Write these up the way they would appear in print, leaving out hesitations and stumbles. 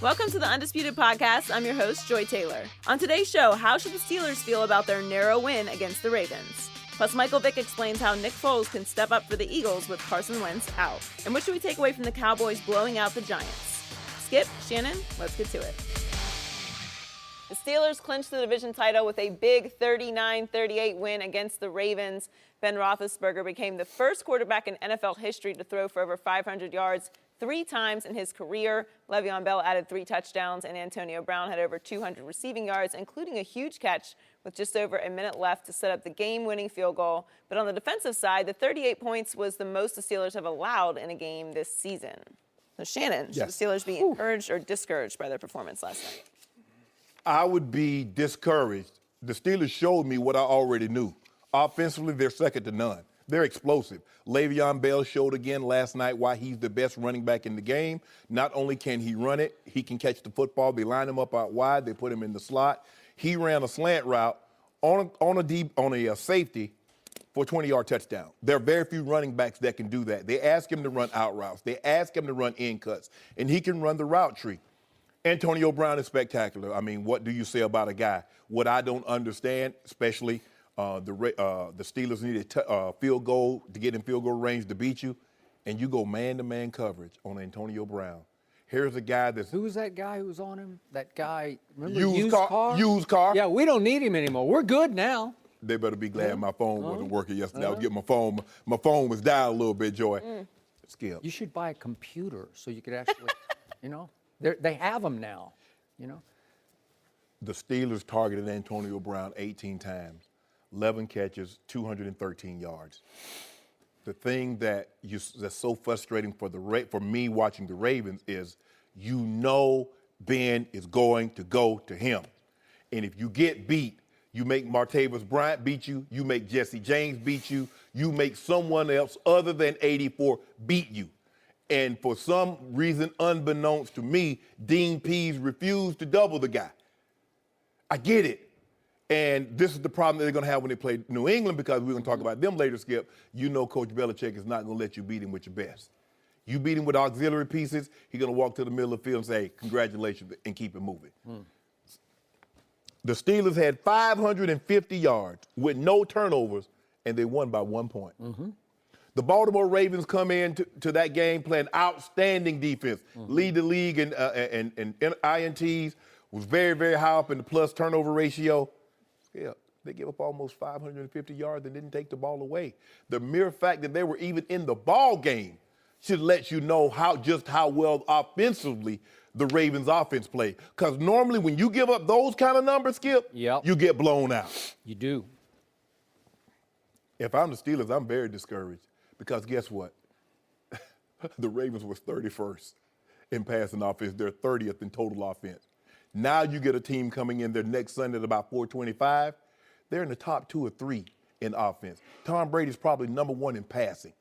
Welcome to the Undisputed Podcast. I'm your host, Joy Taylor. On today's show, how should the Steelers feel about their narrow win against the Ravens? Plus, Michael Vick explains how Nick Foles can step up for the Eagles with Carson Wentz out. And what should we take away from the Cowboys blowing out the Giants? Skip, Shannon, let's get to it. The Steelers clinched the division title with a big 39-38 win against the Ravens. Ben Roethlisberger became the first quarterback in NFL history to throw for over 500 yards 3 times in his career. Le'Veon Bell added 3 touchdowns, and Antonio Brown had over 200 receiving yards, including a huge catch with just over a minute left to set up the game-winning field goal. But on the defensive side, the 38 points was the most the Steelers have allowed in a game this season. So, Shannon, should the Steelers be encouraged or discouraged by their performance last night? I would be discouraged. The Steelers showed me what I already knew. Offensively, they're second to none. They're explosive. Le'Veon Bell showed again last night why he's the best running back in the game. Not only can he run it, he can catch the football. They line him up out wide. They put him in the slot. He ran a slant route on a safety for a 20-yard touchdown. There are very few running backs that can do that. They ask him to run out routes. They ask him to run in cuts, and he can run the route tree. Antonio Brown is spectacular. I mean, what do you say about a guy? What I don't understand, especially the Steelers needed a field goal to get in field goal range to beat you, and you go man-to-man coverage on Antonio Brown. Here's a guy that's... Who was that guy who was on him? That guy, remember used car? Used car. Yeah, we don't need him anymore. We're good now. They better be glad my phone wasn't working yesterday. I was getting my phone. My phone was dialed a little bit, Joy. Skip. You should buy a computer so you could actually, they have them now, The Steelers targeted Antonio Brown 18 times, 11 catches, 213 yards. The thing that's so frustrating for me watching the Ravens is Ben is going to go to him. And if you get beat, you make Martavis Bryant beat you, you make Jesse James beat you, you make someone else other than 84 beat you. And for some reason, unbeknownst to me, Dean Pease refused to double the guy. I get it. And this is the problem that they're going to have when they play New England, because we're going to talk about them later, Skip. Coach Belichick is not going to let you beat him with your best. You beat him with auxiliary pieces, he's going to walk to the middle of the field and say, congratulations, and keep it moving. The Steelers had 550 yards with no turnovers, and they won by 1 point. The Baltimore Ravens come in to that game playing outstanding defense, lead the league in INTs, was very, very high up in the plus turnover ratio. Yeah, they gave up almost 550 yards and didn't take the ball away. The mere fact that they were even in the ball game should let you know how well offensively the Ravens offense played. Because normally when you give up those kind of numbers, Skip, you get blown out. You do. If I'm the Steelers, I'm very discouraged. Because guess what? The Ravens was 31st in passing offense. They're 30th in total offense. Now you get a team coming in there next Sunday at about 425. They're in the top 2 or 3 in offense. Tom Brady's probably number 1 in passing.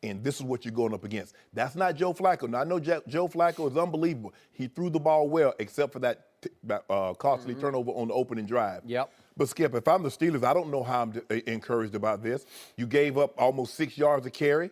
And this is what you're going up against. That's not Joe Flacco. Now, I know Joe Flacco is unbelievable. He threw the ball well, except for that costly turnover on the opening drive. But, Skip, if I'm the Steelers, I don't know how I'm encouraged about this. You gave up almost 6 yards a carry.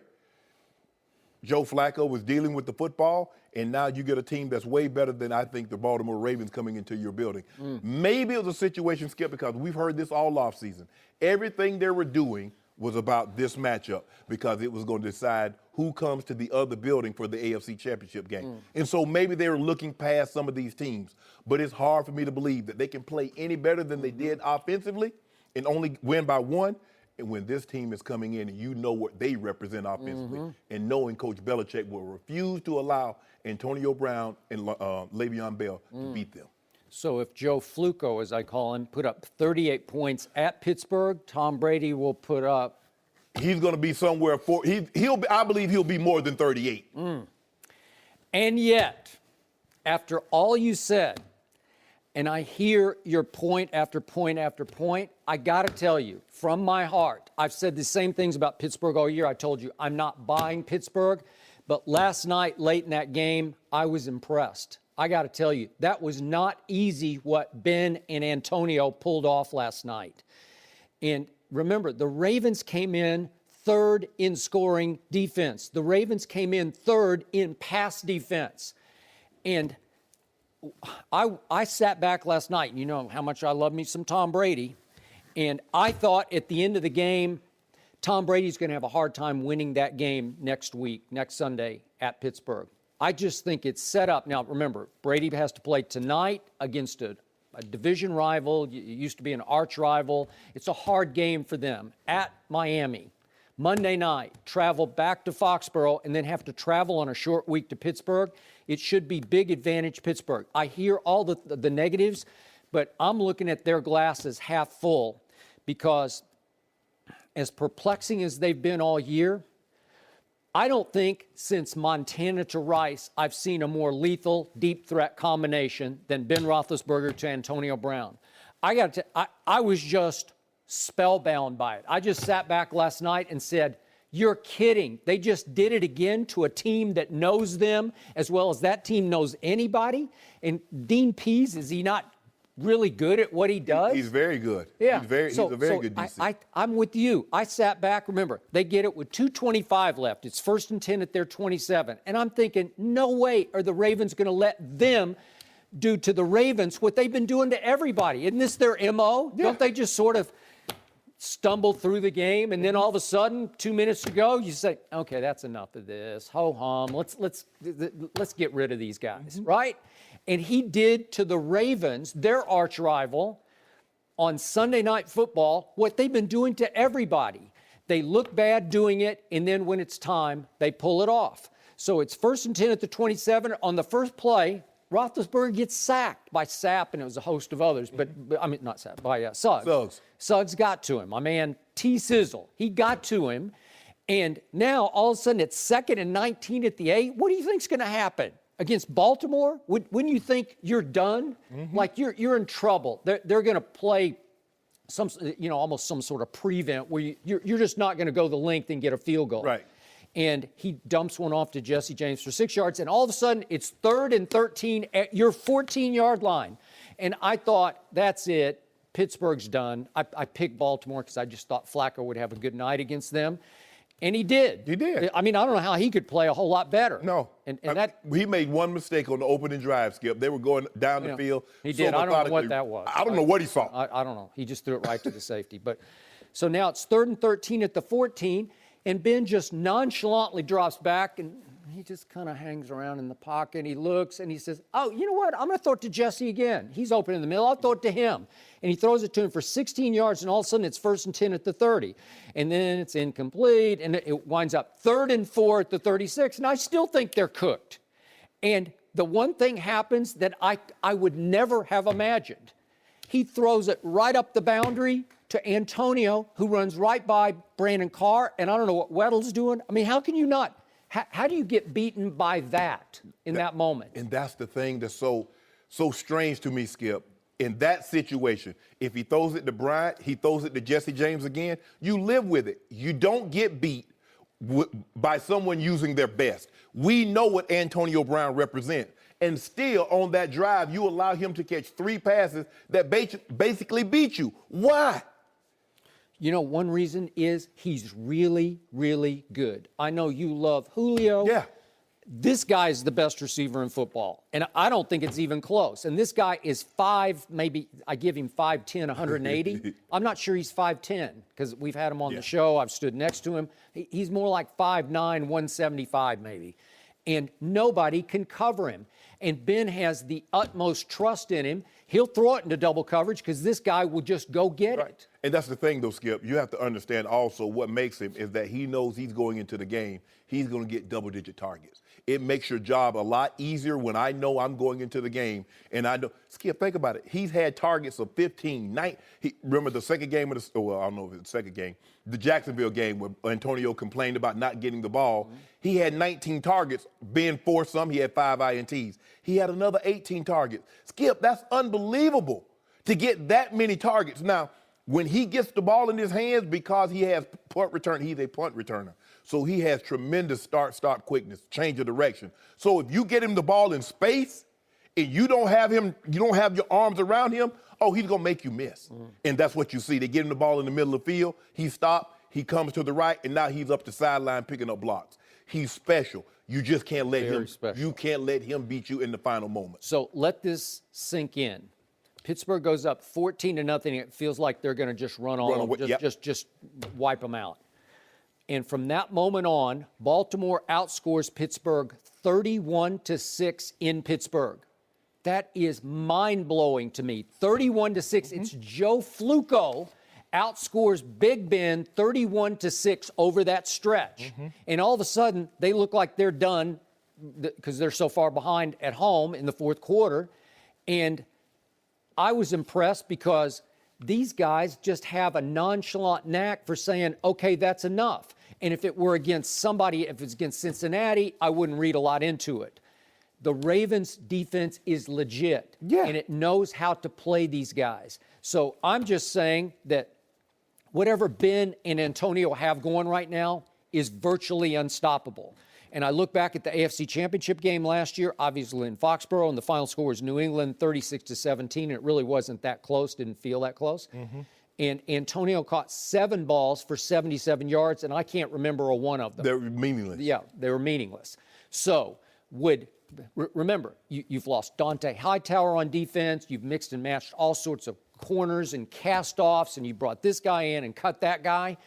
Joe Flacco was dealing with the football, and now you get a team that's way better than I think the Baltimore Ravens coming into your building. Maybe it was a situation, Skip, because we've heard this all offseason. Everything they were doing was about this matchup because it was going to decide who comes to the other building for the AFC Championship game. And so maybe they were looking past some of these teams. But it's hard for me to believe that they can play any better than they did offensively and only win by 1. And when this team is coming in and you know what they represent offensively, and knowing Coach Belichick will refuse to allow Antonio Brown and Le'Veon Bell to beat them. So if Joe Flacco, as I call him, put up 38 points at Pittsburgh, Tom Brady will put up... He's going to be somewhere I believe he'll be more than 38. And yet, after all you said, and I hear your point after point after point, I got to tell you, from my heart, I've said the same things about Pittsburgh all year. I told you I'm not buying Pittsburgh, but last night, late in that game, I was impressed. I got to tell you, that was not easy what Ben and Antonio pulled off last night. And remember, the Ravens came in third in scoring defense. The Ravens came in third in pass defense. And I sat back last night. You know how much I love me some Tom Brady. And I thought at the end of the game, Tom Brady's going to have a hard time winning that game next Sunday at Pittsburgh. I just think it's set up. Now, remember, Brady has to play tonight against a division rival. It used to be an arch rival. It's a hard game for them at Miami. Monday night, travel back to Foxborough, and then have to travel on a short week to Pittsburgh. It should be big advantage Pittsburgh. I hear all the negatives, but I'm looking at their glass as half full because as perplexing as they've been all year, I don't think since Montana to Rice I've seen a more lethal deep threat combination than Ben Roethlisberger to Antonio Brown. I was just spellbound by it. I just sat back last night and said, you're kidding. They just did it again to a team that knows them as well as that team knows anybody. And Dean Pease, is he not really good at what he does? He's very good. Yeah. He's a very good DC. I'm with you. I sat back. Remember, they get it with 2:25 left. It's 1st and 10 at their 27. And I'm thinking, no way are the Ravens going to let them do to the Ravens what they've been doing to everybody. Isn't this their MO? Yeah. Don't they just sort of stumble through the game, and then all of a sudden, 2 minutes to go, you say, okay, that's enough of this. Ho-hum. Let's get rid of these guys, right? And he did to the Ravens, their arch rival, on Sunday Night Football, what they've been doing to everybody. They look bad doing it, and then when it's time, they pull it off. So it's 1st and 10 at the 27. On the first play, Roethlisberger gets sacked by Sapp, and it was a host of others, but I mean, not Sapp, by Suggs. Suggs got to him. My man, T-Sizzle, he got to him. And now, all of a sudden, it's 2nd and 19 at the 8. What do you think's going to happen? Against Baltimore? When you think you're done, like you're in trouble. They're going to play some, almost some sort of prevent where you're just not going to go the length and get a field goal. Right. And he dumps one off to Jesse James for 6 yards, and all of a sudden it's 3rd and 13 at your 14-yard line. And I thought, that's it. Pittsburgh's done. I picked Baltimore because I just thought Flacco would have a good night against them. And he did. He did. I mean, I don't know how he could play a whole lot better. No. And he made one mistake on the opening drive, Skip. They were going down the field. He did. I don't know what that was. I don't know what he saw. I don't know. He just threw it right to the safety. But so now it's 3rd and 13 at the 14. And Ben just nonchalantly drops back, and he just kind of hangs around in the pocket. He looks, and he says, oh, you know what? I'm going to throw it to Jesse again. He's open in the middle. I'll throw it to him. And he throws it to him for 16 yards, and all of a sudden it's 1st and 10 at the 30. And then it's incomplete, and it winds up 3rd and 4 at the 36. And I still think they're cooked. And the one thing happens that I would never have imagined. He throws it right up the boundary to Antonio, who runs right by Brandon Carr, and I don't know what Weddle's doing. I mean, how can you not? How do you get beaten by that in that moment? And that's the thing that's so strange to me, Skip. In that situation, if he throws it to Bryant, he throws it to Jesse James again, you live with it. You don't get beat by someone using their best. We know what Antonio Brown represents. And still, on that drive, you allow him to catch 3 passes that basically beat you. Why? You know, one reason is he's really, really good. I know you love Julio. Yeah. This guy is the best receiver in football, and I don't think it's even close. And this guy is maybe I give him 5'10", 180. I'm not sure he's 5'10", because we've had him on the show. I've stood next to him. He's more like 5'9", 175 maybe. And nobody can cover him. And Ben has the utmost trust in him. He'll throw it into double coverage because this guy will just go get it. And that's the thing, though, Skip. You have to understand also what makes him is that he knows he's going into the game. He's going to get double-digit targets. It makes your job a lot easier when I know I'm going into the game. And I know, Skip, think about it. He's had targets of 15, 9. Remember the second game of the, well, I don't know if it's the second game, the Jacksonville game where Antonio complained about not getting the ball. He had 19 targets. Ben forced some. He had 5 INTs. He had another 18 targets. Skip, that's unbelievable to get that many targets. Now, when he gets the ball in his hands, because he has punt return, he's a punt returner. So he has tremendous start quickness, change of direction. So if you get him the ball in space and you don't have your arms around him, he's going to make you miss. And that's what you see. They get him the ball in the middle of the field. He stopped. He comes to the right, and now he's up the sideline picking up blocks. He's special. You just can't let Very him. special. You can't let him beat you in the final moment. So let this sink in. Pittsburgh goes up 14-0. It feels like they're going to just run away. Yep. just wipe them out. And from that moment on, Baltimore outscores Pittsburgh 31-6 in Pittsburgh. That is mind-blowing to me. 31-6. It's Joe Flacco outscores Big Ben 31-6 over that stretch. And all of a sudden, they look like they're done because they're so far behind at home in the fourth quarter. And I was impressed because these guys just have a nonchalant knack for saying, okay, that's enough. And if it were against somebody, if it's against Cincinnati, I wouldn't read a lot into it. The Ravens defense is legit, and it knows how to play these guys. So I'm just saying that whatever Ben and Antonio have going right now is virtually unstoppable. And I look back at the AFC Championship game last year, obviously in Foxborough, and the final score was New England 36-17, and it really wasn't that close, didn't feel that close. And Antonio caught 7 balls for 77 yards, and I can't remember a one of them. They're meaningless. Yeah, they were meaningless. So remember, you've lost Dante Hightower on defense. You've mixed and matched all sorts of corners and cast-offs, and you brought this guy in and cut that guy.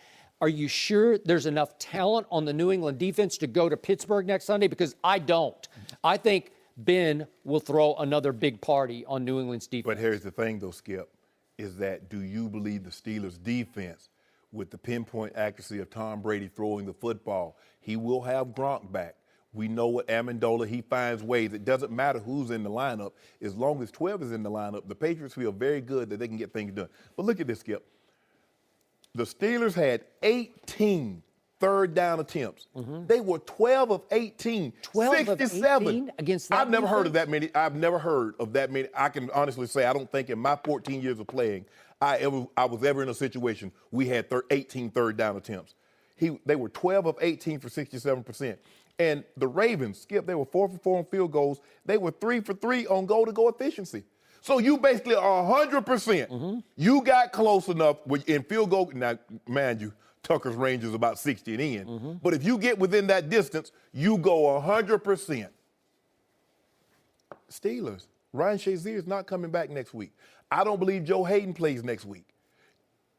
Are you sure there's enough talent on the New England defense to go to Pittsburgh next Sunday? Because I don't. I think Ben will throw another big party on New England's defense. But here's the thing, though, Skip, is that do you believe the Steelers' defense, with the pinpoint accuracy of Tom Brady throwing the football, he will have Gronk back. We know what Amendola, he finds ways. It doesn't matter who's in the lineup. As long as 12 is in the lineup, the Patriots feel very good that they can get things done. But look at this, Skip. The Steelers had 18 third down attempts. They were 12 of 18. 12 of 67 18 against that I've never heard of defense? that many. I've never heard of that many. I can honestly say I don't think in my 14 years of playing I was ever in a situation we had 18 third down attempts. They were 12 of 18 for 67%. And the Ravens, Skip, they were 4 for 4 on field goals. They were 3 for 3 on goal-to-go efficiency. So you basically are 100%. You got close enough in field goal. Now, mind you, Tucker's range is about 60 and in. But if you get within that distance, you go 100%. Steelers, Ryan Shazier is not coming back next week. I don't believe Joe Hayden plays next week.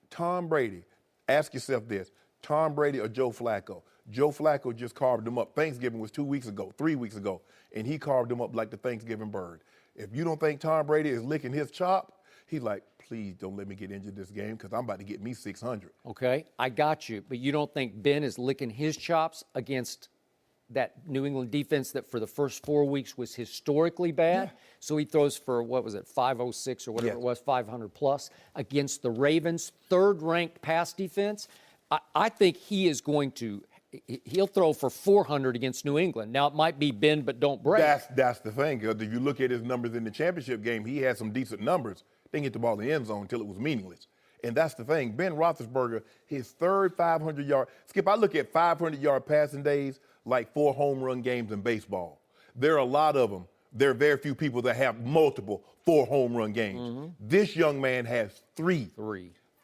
Tom Brady, ask yourself this. Tom Brady or Joe Flacco? Joe Flacco just carved him up. Thanksgiving was 3 weeks ago, and he carved him up like the Thanksgiving bird. If you don't think Tom Brady is licking his chop, he's like, please don't let me get injured this game because I'm about to get me 600. Okay, I got you. But you don't think Ben is licking his chops against that New England defense that for the first 4 weeks was historically bad? Yeah. So he throws for, 506 or whatever it was, 500 plus against the Ravens, third-ranked pass defense. I think he is going to he'll throw for 400 against New England. Now, it might be bend but don't break. That's the thing. If you look at his numbers in the championship game, he had some decent numbers. Didn't get the ball in the end zone until it was meaningless. And that's the thing. Ben Roethlisberger, his third 500-yard. Skip, I look at 500-yard passing days like 4 home run games in baseball. There are a lot of them. There are very few people that have multiple 4 home run games. This young man has 3.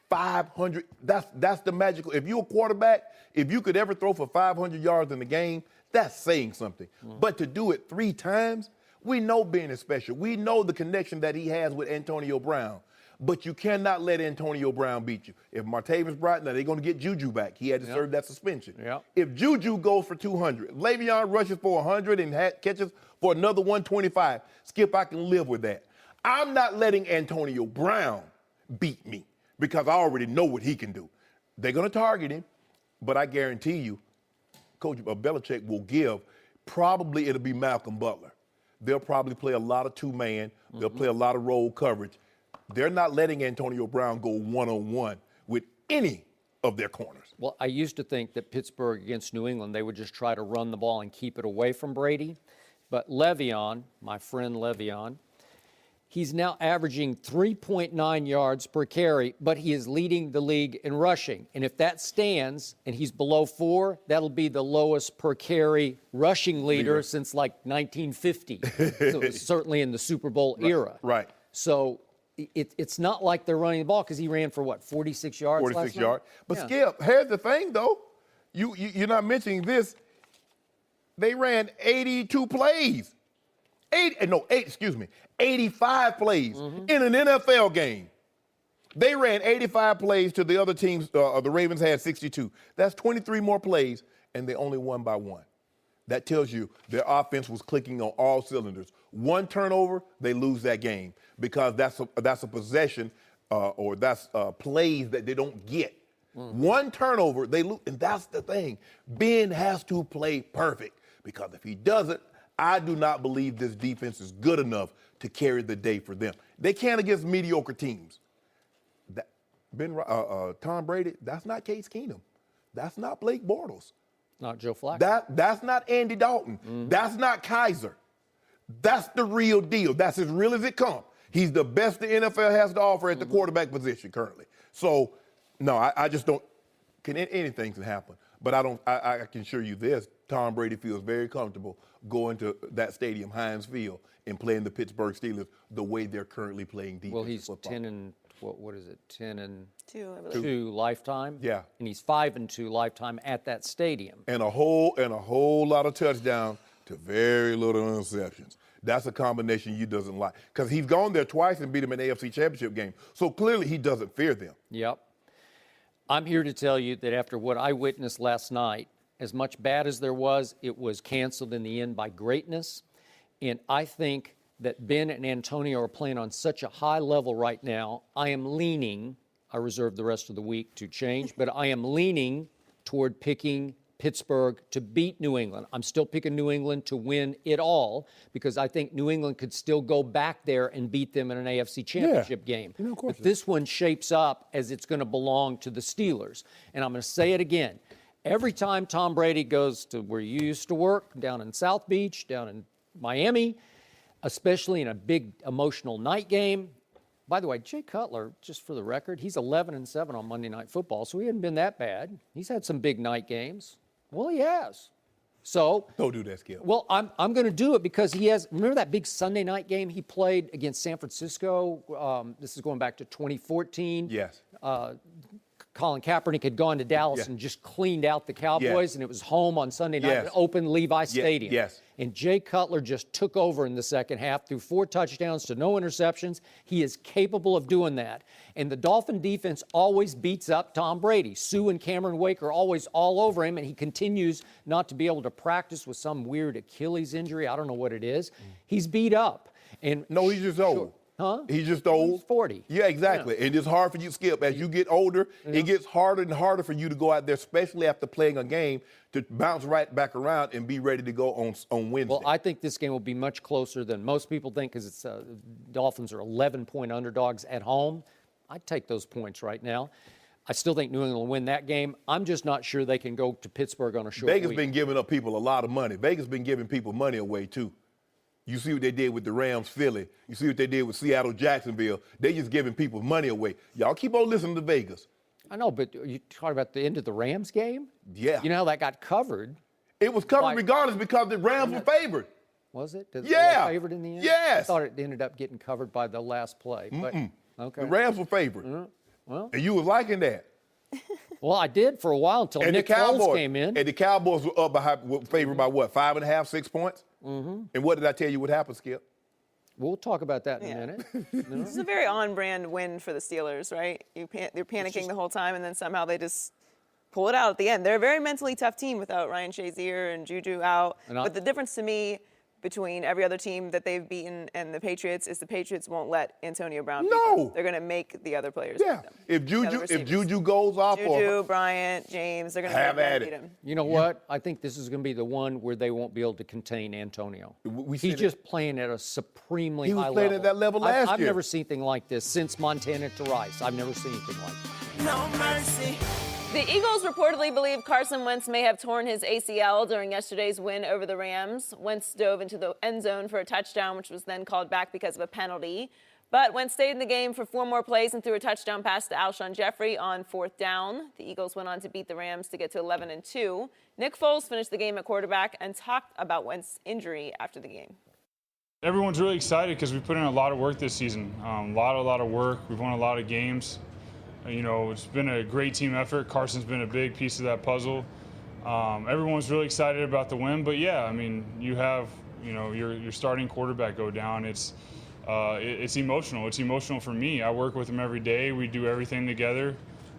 500. That's the magical. If you're a quarterback, if you could ever throw for 500 yards in the game, that's saying something. But to do it 3 times, we know Ben is special. We know the connection that he has with Antonio Brown. But you cannot let Antonio Brown beat you. If Martavis Bryant, now they're going to get Juju back. He had to serve that suspension. If Juju goes for 200, Le'Veon rushes for 100 and catches for another 125, Skip, I can live with that. I'm not letting Antonio Brown beat me because I already know what he can do. They're going to target him, but I guarantee you, Coach Belichick will give, probably it'll be Malcolm Butler. They'll probably play a lot of 2-man. They'll play a lot of roll coverage. They're not letting Antonio Brown go one-on-one with any of their corners. Well, I used to think that Pittsburgh against New England, they would just try to run the ball and keep it away from Brady. But Le'Veon, my friend Le'Veon, he's now averaging 3.9 yards per carry, but he is leading the league in rushing. And if that stands and he's below 4, that'll be the lowest per carry rushing leader since like 1950. So certainly in the Super Bowl era. Right. So it's not like they're running the ball because he ran for, 46 yards 46 last yards. night? But Skip, here's the thing, though. You're not mentioning this. They ran 82 plays. 85 plays in an NFL game. They ran 85 plays to the other teams. The Ravens had 62. That's 23 more plays, and they only won by 1. That tells you their offense was clicking on all cylinders. One turnover, they lose that game because that's a possession or that's plays that they don't get. One turnover, they lose, and that's the thing. Ben has to play perfect because if he doesn't, I do not believe this defense is good enough to carry the day for them. They can't against mediocre teams. Tom Brady, that's not Case Keenum. That's not Blake Bortles. Not Joe Flacco. That's not Andy Dalton. That's not Kaiser. That's the real deal. That's as real as it comes. He's the best the NFL has to offer at the quarterback position currently. So, no, I just don't. Anything can happen. But I can assure you this. Tom Brady feels very comfortable going to that stadium, Heinz Field, and playing the Pittsburgh Steelers the way they're currently playing defense. Well, he's football. 10 and what is it? 10 and 2, I believe. 2 lifetime. Yeah. And he's 5 and 2 lifetime at that stadium. And a whole lot of touchdowns to very little interceptions. That's a combination you doesn't like. Because he's gone there twice and beat them in the AFC Championship game. So clearly he doesn't fear them. Yep. I'm here to tell you that after what I witnessed last night, as much bad as there was, it was canceled in the end by greatness. And I think that Ben and Antonio are playing on such a high level right now. I am leaning, I reserve the rest of the week to change, but I am leaning toward picking Pittsburgh to beat New England. I'm still picking New England to win it all because I think New England could still go back there and beat them in an AFC Championship game. of course. But this one shapes up as it's going to belong to the Steelers. And I'm going to say it again. Every time Tom Brady goes to where you used to work, down in South Beach, down in Miami, especially in a big emotional night game. By the way, Jay Cutler, just for the record, he's 11-7 on Monday Night Football, so he hasn't been that bad. He's had some big night games. Well, he has. So don't do that, Skip. Well, I'm going to do it because he has. Remember that big Sunday night game he played against San Francisco? This is going back to 2014. Yes. Colin Kaepernick had gone to Dallas and just cleaned out the Cowboys, and it was home on Sunday night at open Levi Stadium. Yes. And Jay Cutler just took over in the second half, threw 4 touchdowns to no interceptions. He is capable of doing that. And the Dolphin defense always beats up Tom Brady. Sue and Cameron Wake are always all over him, and he continues not to be able to practice with some weird Achilles injury. I don't know what it is. He's beat up. And no, he's just old. Huh? He's just old. He's 40. Yeah, exactly. Yeah. And it's hard for you, Skip. As you get older, it gets harder and harder for you to go out there, especially after playing a game, to bounce right back around and be ready to go on Wednesday. Well, I think this game will be much closer than most people think because it's Dolphins are 11-point underdogs at home. I'd take those points right now. I still think New England will win that game. I'm just not sure they can go to Pittsburgh on a short Vegas week. been giving up people a lot of money. Vegas been giving people money away, too. You see what they did with the Rams, Philly. You see what they did with Seattle, Jacksonville. They just giving people money away. Y'all keep on listening to Vegas. I know, but you talking about the end of the Rams game? Yeah. You know how that got covered? It was covered regardless because the Rams were favored. Was it? Did Yeah. they favored in the end? Yes. I thought it ended up getting covered by the last play. But, okay. The Rams were favored. Well, and you was liking that. Well, I did for a while until Nick Foles came in. And the Cowboys were up favored by what, 5.5, 6 points? Mm-hmm. And what did I tell you what happened, Skip? We'll talk about that in a minute. This is a very on-brand win for the Steelers, right? They're panicking the whole time, and then somehow they just pull it out at the end. They're a very mentally tough team without Ryan Shazier and Juju out. But the difference to me between every other team that they've beaten and the Patriots is the Patriots won't let Antonio Brown beat them. They're going to make the other players beat them. If Juju goes off Juju, Bryant, James, they're going to beat him. You know what? I think this is going to be the one where they won't be able to contain Antonio. He's just playing at a supremely high level. He was playing at that level last year. I've never seen anything like this since Montana to Rice. I've never seen anything like this. No mercy. The Eagles reportedly believe Carson Wentz may have torn his ACL during yesterday's win over the Rams. Wentz dove into the end zone for a touchdown, which was then called back because of a penalty. But Wentz stayed in the game for 4 more plays and threw a touchdown pass to Alshon Jeffrey on 4th down. The Eagles went on to beat the Rams to get to 11-2. Nick Foles finished the game at quarterback and talked about Wentz's injury after the game. Everyone's really excited because we put in a lot of work this season. A lot of work. We've won a lot of games. You know, it's been a great team effort. Carson's been a big piece of that puzzle. Everyone's really excited about the win, but yeah, I mean, you have, your starting quarterback go down. It's emotional. It's emotional for me. I work with him every day. We do everything together.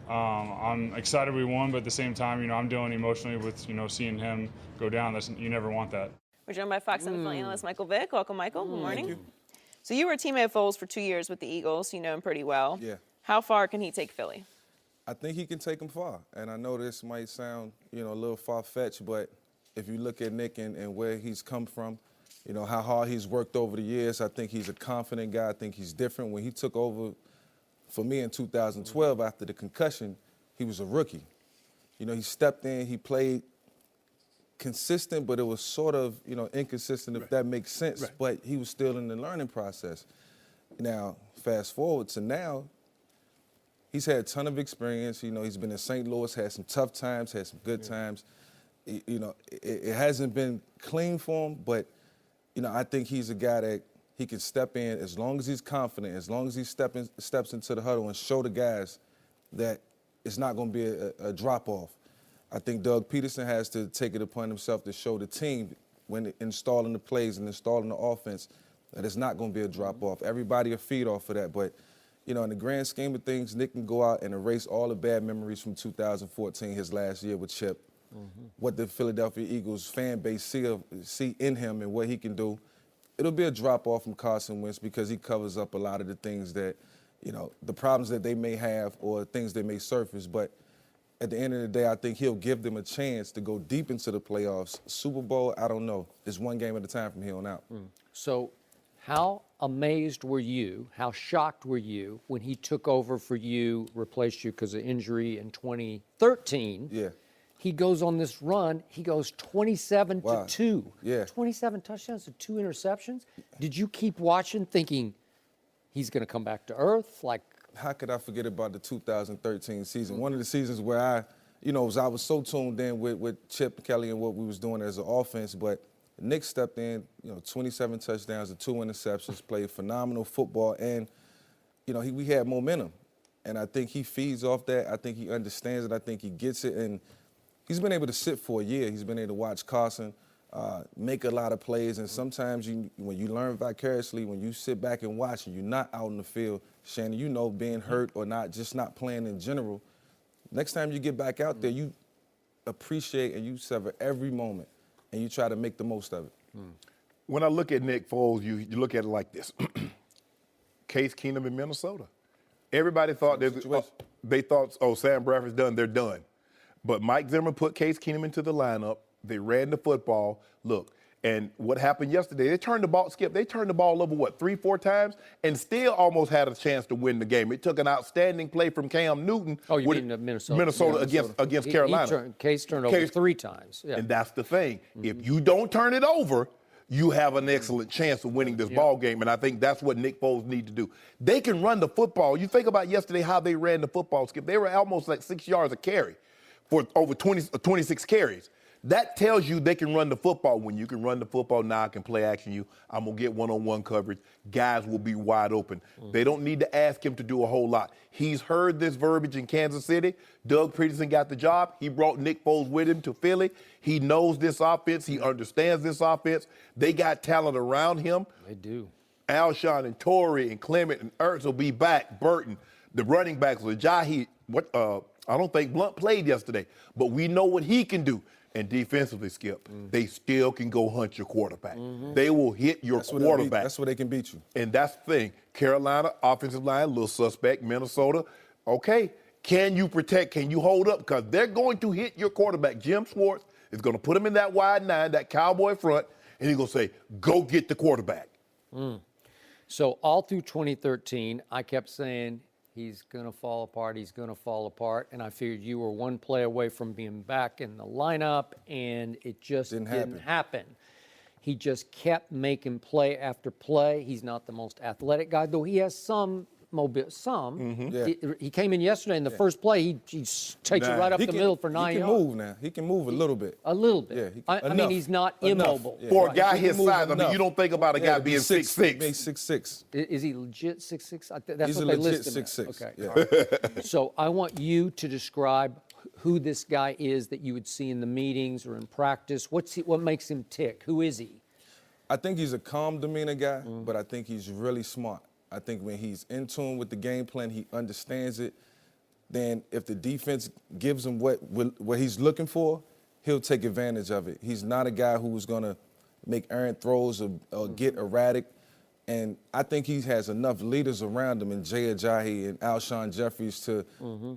I'm excited we won, but at the same time, I'm dealing emotionally with, seeing him go down. You never want that. We're joined by Fox NFL analyst Michael Vick. Welcome, Michael. Good morning. Thank you. So you were a teammate of Foles for 2 years with the Eagles. You know him pretty well. Yeah. How far can he take Philly? I think he can take him far. And I know this might sound, a little far-fetched, but if you look at Nick and where he's come from, how hard he's worked over the years, I think he's a confident guy. I think he's different. When he took over for me in 2012 after the concussion, he was a rookie. He stepped in, he played consistent, but it was sort of, inconsistent, if that makes sense. Right. But he was still in the learning process. Now, fast forward to now, he's had a ton of experience. He's been in St. Louis, had some tough times, had some good times. It hasn't been clean for him, but, I think he's a guy that he can step in as long as he's confident, as long as he steps into the huddle and show the guys that it's not going to be a drop-off. I think Doug Peterson has to take it upon himself to show the team when installing the plays and installing the offense that it's not going to be a drop-off. Everybody will feed off of that. But, in the grand scheme of things, Nick can go out and erase all the bad memories from 2014, his last year with Chip, what the Philadelphia Eagles fan base see in him and what he can do. It'll be a drop-off from Carson Wentz because he covers up a lot of the things that, the problems that they may have or things that may surface. But at the end of the day, I think he'll give them a chance to go deep into the playoffs. Super Bowl, I don't know. It's one game at a time from here on out. So how amazed were you, how shocked were you when he took over for you, replaced you because of injury in 2013? Yeah. He goes on this run. He goes 27-2. Yeah. 27 touchdowns to 2 interceptions. Did you keep watching thinking he's going to come back to earth? Like, how could I forget about the 2013 season? One of the seasons where I was so tuned in with Chip Kelly and what we was doing as an offense, but Nick stepped in, 27 touchdowns and 2 interceptions, played phenomenal football, and, we had momentum. And I think he feeds off that. I think he understands it. I think he gets it. And he's been able to sit for a year. He's been able to watch Carson make a lot of plays. And sometimes when you learn vicariously, when you sit back and watch and you're not out in the field, Shannon, being hurt or just not playing in general, next time you get back out there, you appreciate and you sever every moment and you try to make the most of it. When I look at Nick Foles, you look at it like this. Case Keenum in Minnesota. Everybody thought Sam Bradford's done, they're done. But Mike Zimmer put Case Keenum into the lineup. They ran the football. Look, and what happened yesterday, they turned the ball over, 3-4 times, and still almost had a chance to win the game. It took an outstanding play from Cam Newton. Oh, you mean Minnesota? Minnesota against Carolina. Case turned over 3 times. Yeah. And that's the thing. If you don't turn it over, you have an excellent chance of winning this ball game, and I think that's what Nick Foles needs to do. They can run the football. You think about yesterday how they ran the football, Skip. They were almost like 6 yards a carry for over 26 carries. That tells you they can run the football. When you can run the football, now I can play action you. I'm going to get one-on-one coverage. Guys will be wide open. They don't need to ask him to do a whole lot. He's heard this verbiage in Kansas City. Doug Peterson got the job. He brought Nick Foles with him to Philly. He knows this offense. He understands this offense. They got talent around him. They do. Alshon and Torrey and Clement and Ertz will be back. Burton, the running backs, Ajayi. I don't think Blunt played yesterday, but we know what he can do. And defensively, Skip, they still can go hunt your quarterback. They will hit your quarterback. That's where they can beat you. And that's the thing. Carolina, offensive line, little suspect. Minnesota, okay. Can you protect? Can you hold up? Because they're going to hit your quarterback. Jim Schwartz is going to put him in that wide 9, that cowboy front, and he's going to say, go get the quarterback. So all through 2013, I kept saying, he's going to fall apart. He's going to fall apart. And I figured you were one play away from being back in the lineup, and it just didn't happen. He just kept making play after play. He's not the most athletic guy, though he has some He came in yesterday in the first play. He takes it right up the middle for 9 yards. He can move now. He can move a little bit. A little bit. Yeah, I mean, he's not immobile. Yeah. For a guy his size, I mean, you don't think about a guy being 6'6". Maybe 6'6". Is he legit 6'6"? That's He's what a they legit list him 6'6". at. Okay. Yeah. So I want you to describe who this guy is that you would see in the meetings or in practice? What makes him tick? Who is he? I think he's a calm demeanor guy, but I think he's really smart. I think when he's in tune with the game plan, he understands it. Then if the defense gives him what he's looking for, he'll take advantage of it. He's not a guy who's going to make errant throws or get erratic. And I think he has enough leaders around him in Jay Ajayi and Alshon Jeffries to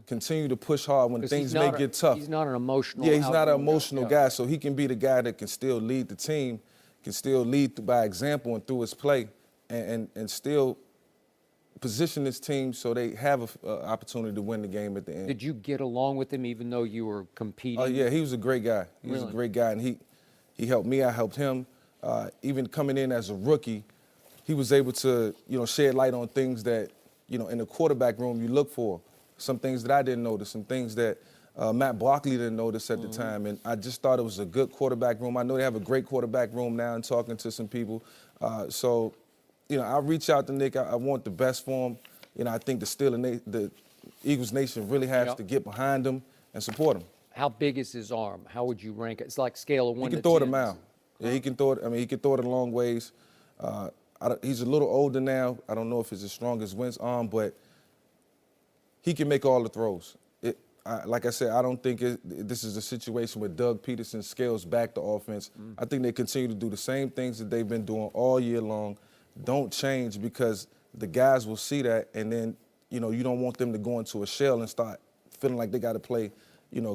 continue to push hard when things may get tough. He's not an emotional Yeah, he's not an emotional guy. guy, so he can be the guy that can still lead the team, can still lead by example and through his play, and still position his team so they have an opportunity to win the game at the end. Did you get along with him even though you were competing? Oh, yeah, he was a great guy. He was a great guy, and he helped me. I helped him. Even coming in as a rookie, he was able to, shed light on things that, in the quarterback room you look for. Some things that I didn't notice, some things that Matt Barkley didn't notice at the time. And I just thought it was a good quarterback room. I know they have a great quarterback room now and talking to some people. So, I reach out to Nick. I want the best for him. I think the Eagles Nation really has to get behind him and support him. How big is his arm? How would you rank it? It's like scale of 1 to 10. He can throw it a mile. Yeah, he can throw it. He can throw it a long ways. He's a little older now. I don't know if it's as strong as Wentz' arm, but he can make all the throws. Like I said, I don't think this is a situation where Doug Peterson scales back the offense. I think they continue to do the same things that they've been doing all year long. Don't change, because the guys will see that, and then, you don't want them to go into a shell and start feeling like they got to play,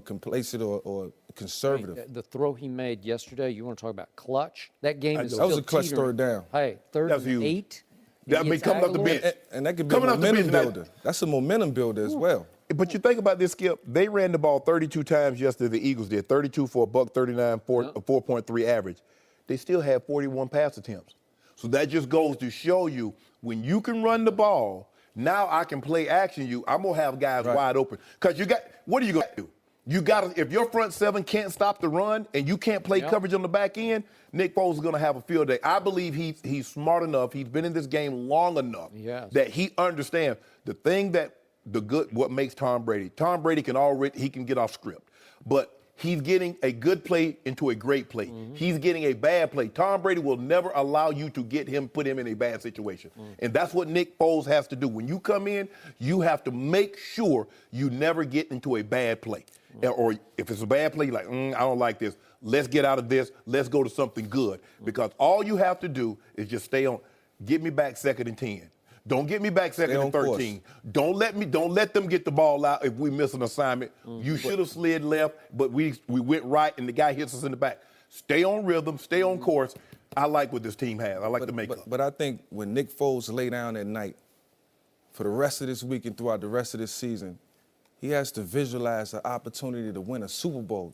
complacent or conservative. The throw he made yesterday, you want to talk about clutch? That game is That was still a clutch teetering. third down. Hey, third That's and huge. 8. That means coming off the bench. And that could be Coming a off the momentum bench, builder. That's a momentum builder as well. But you think about this, Skip. They ran the ball 32 times yesterday, the Eagles did. 32 for a $139, 4.3 average. They still had 41 pass attempts. So that just goes to show you, when you can run the ball, now I can play action you. I'm going to have guys wide open. Because what are you going to do? If your front seven can't stop the run and you can't play coverage on the back end, Nick Foles is going to have a field day. I believe he's smart enough. He's been in this game long enough that he understands the thing what makes Tom Brady. Tom Brady can get off script, but he's getting a good play into a great play. He's getting a bad play. Tom Brady will never allow you to put him in a bad situation. And that's what Nick Foles has to do. When you come in, you have to make sure you never get into a bad play. Or if it's a bad play, you're like, I don't like this. Let's get out of this. Let's go to something good. Because all you have to do is just stay on. Get me back 2nd and 10. Don't get me back 2nd and 13. Don't let them get the ball out if we miss an assignment. You should have slid left, but we went right and the guy hits us in the back. Stay on rhythm, stay on course. I like what this team has. I like the makeup. But I think when Nick Foles lay down at night, for the rest of this week and throughout the rest of this season, he has to visualize the opportunity to win a Super Bowl.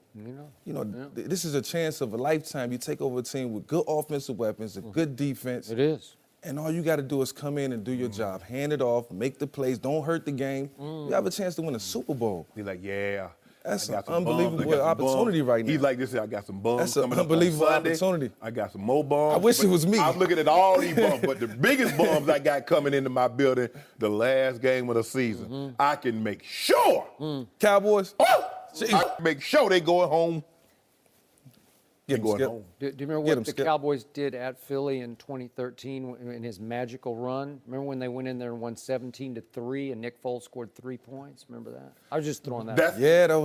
This is a chance of a lifetime. You take over a team with good offensive weapons, a good defense. It is. And all you got to do is come in and do your job. Hand it off, make the plays, don't hurt the game. You have a chance to win a Super Bowl. He's like, yeah. That's an unbelievable opportunity right now. He's like this, I got some bums. That's an coming up on unbelievable Sunday. opportunity. I got some more bums. I wish it was me. I'm looking at all these bums, but the biggest bums I got coming into my building, the last game of the season, I can make sure. Cowboys? I can make sure they going home. Get going Skip. home. Do you remember what the Cowboys did at Philly in 2013 in his magical run? Remember when they went in there and won 17-3 and Nick Foles scored 3 points? Remember that? I was just throwing that out. Yeah, that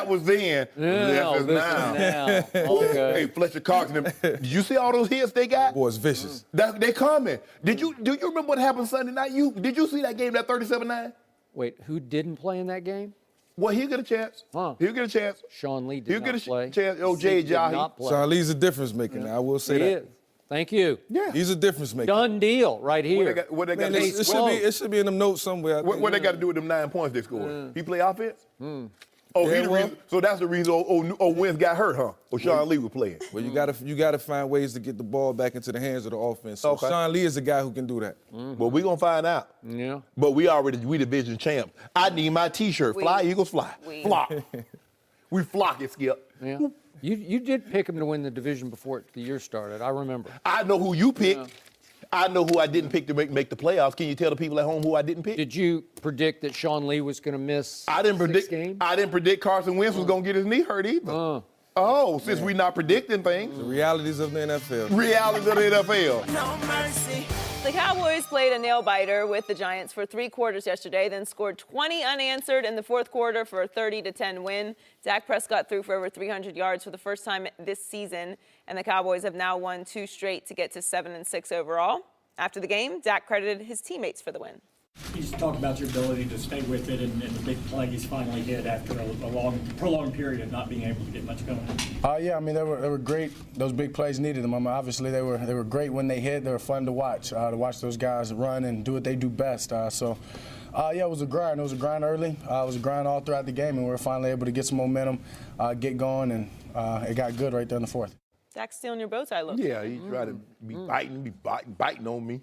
was then. No, this is now. Okay. Hey, Fletcher Cox, did you see all those hits they got? Boy, it's vicious. They coming. Do you remember what happened Sunday night? Did you see that game, that 37-9? Wait, who didn't play in that game? Well, he'll get a chance. He'll get a chance. Sean Lee He'll did get not play. a chance. Oh, Zeke Jay did not Ajayi. play. Sean Lee's a difference maker now. I will say He that. is. Thank you. Yeah. He's a difference maker. Done deal right here. What they got? Man, it should be in them notes somewhere. I think. What they got to do with them 9 points they scored? He play offense? Oh, Yeah, he the reason, so that's the reason Wentz got hurt, huh? Or Sean Lee was playing. Well, you gotta find ways to get the ball back into the hands of the offense. So Sean Lee is a guy who can do that. But we're going to find out. Yeah. But we division champs. I need my T-shirt. Fly, Eagles, fly. Flock. We flock it, Skip. Yeah. You did pick him to win the division before the year started. I remember. I know who you picked. I know who I didn't pick to make the playoffs. Can you tell the people at home who I didn't pick? Did you predict that Sean Lee was going to miss I didn't 6 predict. games? I didn't predict Carson Wentz was going to get his knee hurt either. Since we're not predicting things. The realities of the NFL. Realities of the NFL. No mercy. The Cowboys played a nail-biter with the Giants for 3 quarters yesterday, then scored 20 unanswered in the fourth quarter for a 30-10 win. Dak Prescott threw for over 300 yards for the first time this season, and the Cowboys have now won 2 straight to get to 7-6 overall. After the game, Dak credited his teammates for the win. You just talk about your ability to stay with it and the big play he's finally hit after a long, prolonged period of not being able to get much going. Yeah, I mean, they were great. Those big plays needed them. I mean, obviously, they were great when they hit. They were fun to watch those guys run and do what they do best. Yeah, it was a grind. It was a grind early. It was a grind all throughout the game, and we were finally able to get some momentum, get going, and it got good right there in the fourth. Dak's stealing your bow tie look. Yeah, he tried to be biting on me.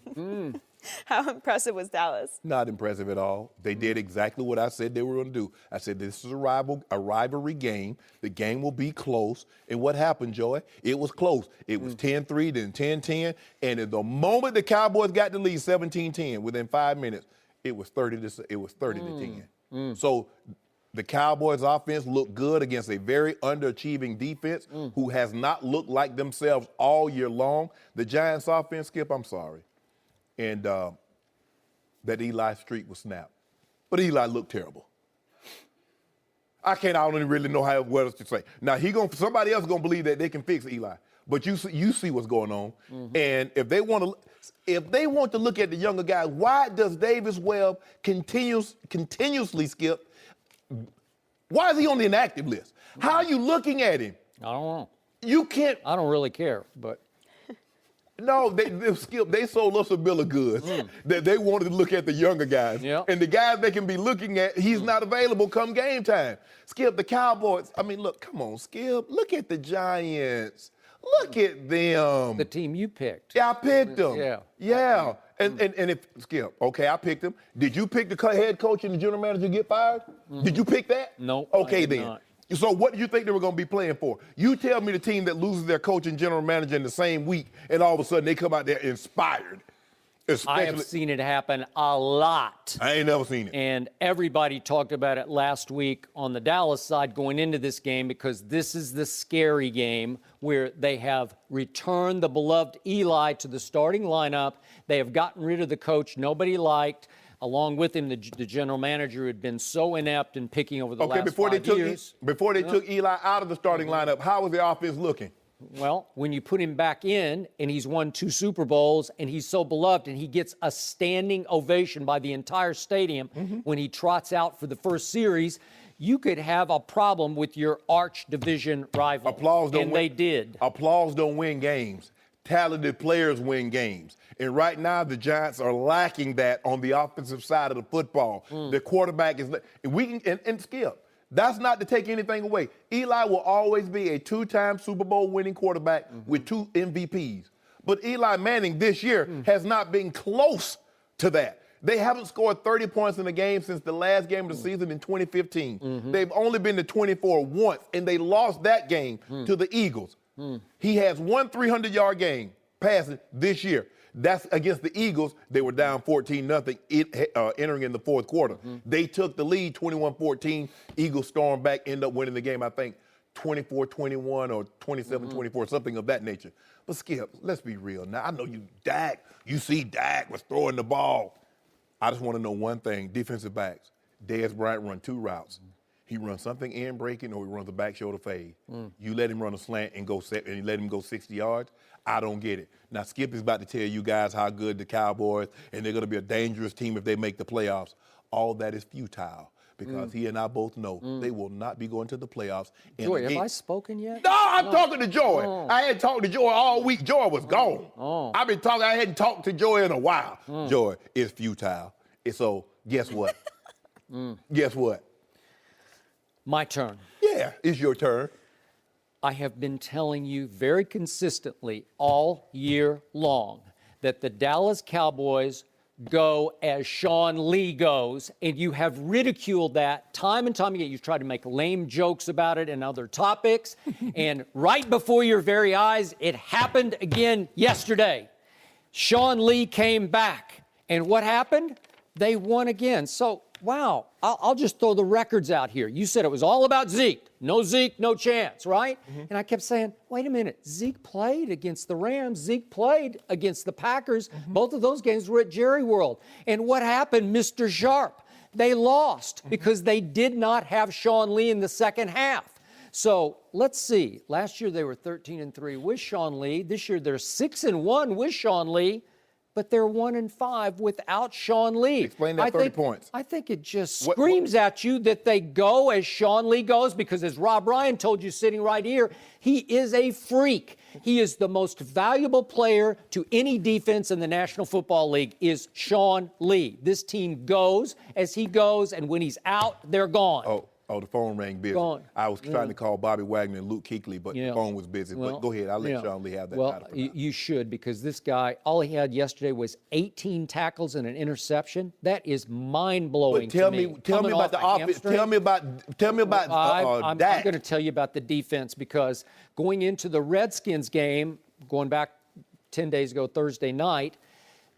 How impressive was Dallas? Not impressive at all. They did exactly what I said they were going to do. I said this is a rivalry game. The game will be close. And what happened, Joy? It was close. It was 10-3, then 10-10. And at the moment the Cowboys got the lead, 17-10, within 5 minutes, it was 30-10. So the Cowboys' offense looked good against a very underachieving defense who has not looked like themselves all year long. The Giants' offense, Skip, I'm sorry. And that Eli streak was snapped. But Eli looked terrible. I don't really know what else to say. Now, somebody else going to believe that they can fix Eli. But you see what's going on. And if they want to look at the younger guys, why does Davis Webb continuously, Skip? Why is he on the inactive list? How are you looking at him? I don't know. You can't. I don't really care, but. No, Skip, they sold us a bill of goods that they wanted to look at the younger guys. Yep. And the guys they can be looking at, he's not available come game time. Skip, the Cowboys, look, come on, Skip. Look at the Giants. Look at them. The team you picked. Yeah, I picked them. Yeah. And if, Skip, okay, I picked them. Did you pick the head coach and the general manager get fired? Did you pick that? No. Okay, I did then. not. So what do you think they were going to be playing for? You tell me the team that loses their coach and general manager in the same week, and all of a sudden they come out there inspired. I have seen it happen a lot. I ain't never seen it. And everybody talked about it last week on the Dallas side going into this game because this is the scary game where they have returned the beloved Eli to the starting lineup. They have gotten rid of the coach nobody liked. Along with him, the general manager who had been so inept in picking over the last 5 years. Before they took Eli out of the starting lineup, how was the offense looking? Well, when you put him back in and he's won 2 Super Bowls and he's so beloved and he gets a standing ovation by the entire stadium when he trots out for the first series, you could have a problem with your arch division rival. They did. Applause don't win games. Talented players win games. And right now, the Giants are lacking that on the offensive side of the football. The quarterback is – and Skip, that's not to take anything away. Eli will always be a 2-time Super Bowl winning quarterback with 2 MVPs. But Eli Manning this year has not been close to that. They haven't scored 30 points in a game since the last game of the season in 2015. They've only been to 24 once, and they lost that game to the Eagles. He has 1 300-yard game passing this year. That's against the Eagles. They were down 14-0 entering in the fourth quarter. They took the lead 21-14. Eagles stormed back, ended up winning the game, I think, 24-21 or 27-24, something of that nature. But, Skip, let's be real. Now, I know you see Dak was throwing the ball. I just want to know one thing. Defensive backs, Dez Bryant run 2 routes. He runs something in breaking or he runs a back shoulder fade. You let him run a slant and you let him go 60 yards. I don't get it. Now, Skip is about to tell you guys how good the Cowboys, and they're going to be a dangerous team if they make the playoffs. All that is futile because he and I both know they will not be going to the playoffs. Joy, have I spoken yet? No, I'm talking to Joy. I hadn't talked to Joy all week. Joy was gone. I've been talking. I hadn't talked to Joy in a while. Joy, it's futile. So guess what? Guess what? My turn. Yeah, it's your turn. I have been telling you very consistently all year long that the Dallas Cowboys go as Sean Lee goes, and you have ridiculed that time and time again. You've tried to make lame jokes about it and other topics, and right before your very eyes, it happened again yesterday. Sean Lee came back. And what happened? They won again. So, wow, I'll just throw the records out here. You said it was all about Zeke. No Zeke, no chance, right? And I kept saying, wait a minute. Zeke played against the Rams. Zeke played against the Packers. Both of those games were at Jerry World. And what happened, Mr. Sharpe? They lost because they did not have Sean Lee in the second half. So let's see. Last year they were 13-3 with Sean Lee. This year they're 6-1 with Sean Lee. But they're 1-5 without Sean Lee. Explain that 30 points. I think it just screams at you that they go as Sean Lee goes, because as Rob Ryan told you sitting right here, he is a freak. He is the most valuable player to any defense in the National Football League is Sean Lee. This team goes as he goes, and when he's out, they're gone. Oh, the phone rang busy. Gone. I was trying to call Bobby Wagner and Luke Kuechly, but the phone was busy. Well, but go ahead. I'll let Sean Lee have that title for now. You should, because this guy, all he had yesterday was 18 tackles and an interception. That is mind-blowing But to me. tell me about the offense. Tell me about I'm Dak. going to tell you about the defense, because going into the Redskins game, going back 10 days ago, Thursday night,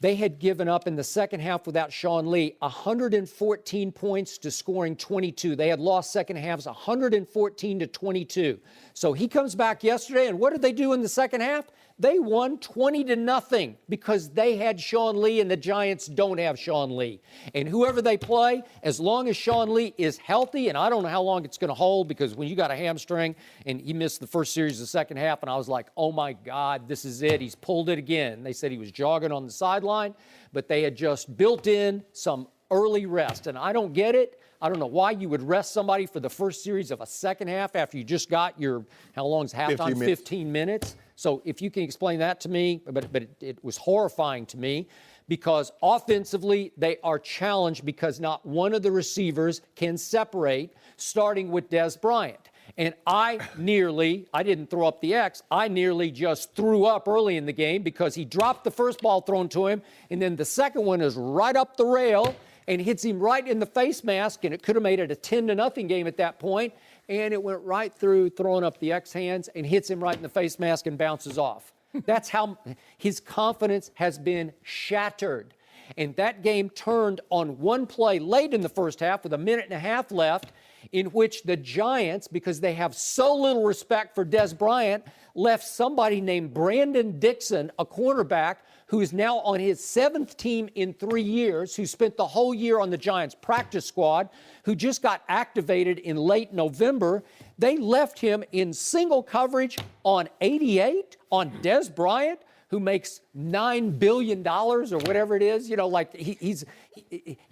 they had given up in the second half without Sean Lee 114 points to scoring 22. They had lost second halves 114-22. So he comes back yesterday, and what did they do in the second half? They won 20-0 because they had Sean Lee, and the Giants don't have Sean Lee. And whoever they play, as long as Sean Lee is healthy, and I don't know how long it's going to hold, because when you got a hamstring and he missed the first series of the second half, and I was like, oh my God, this is it. He's pulled it again. They said he was jogging on the sideline, but they had just built in some early rest, and I don't get it. I don't know why you would rest somebody for the first series of a second half after you just got your, how long's halftime? 15 minutes. So if you can explain that to me, but it was horrifying to me, because offensively they are challenged because not one of the receivers can separate, starting with Dez Bryant. And I didn't throw up the X, I nearly just threw up early in the game, because he dropped the first ball thrown to him, and then the second one is right up the rail and hits him right in the face mask, and it could have made it a 10-0 game at that point. And it went right through, throwing up the X hands, and hits him right in the face mask and bounces off. That's how his confidence has been shattered. And that game turned on one play late in the first half with a minute and a half left, in which the Giants, because they have so little respect for Dez Bryant, left somebody named Brandon Dixon, a cornerback, who is now on his 7th team in 3 years, who spent the whole year on the Giants practice squad, who just got activated in late November. They left him in single coverage on 88, on Dez Bryant, who makes $9 billion or whatever it is. You know, like he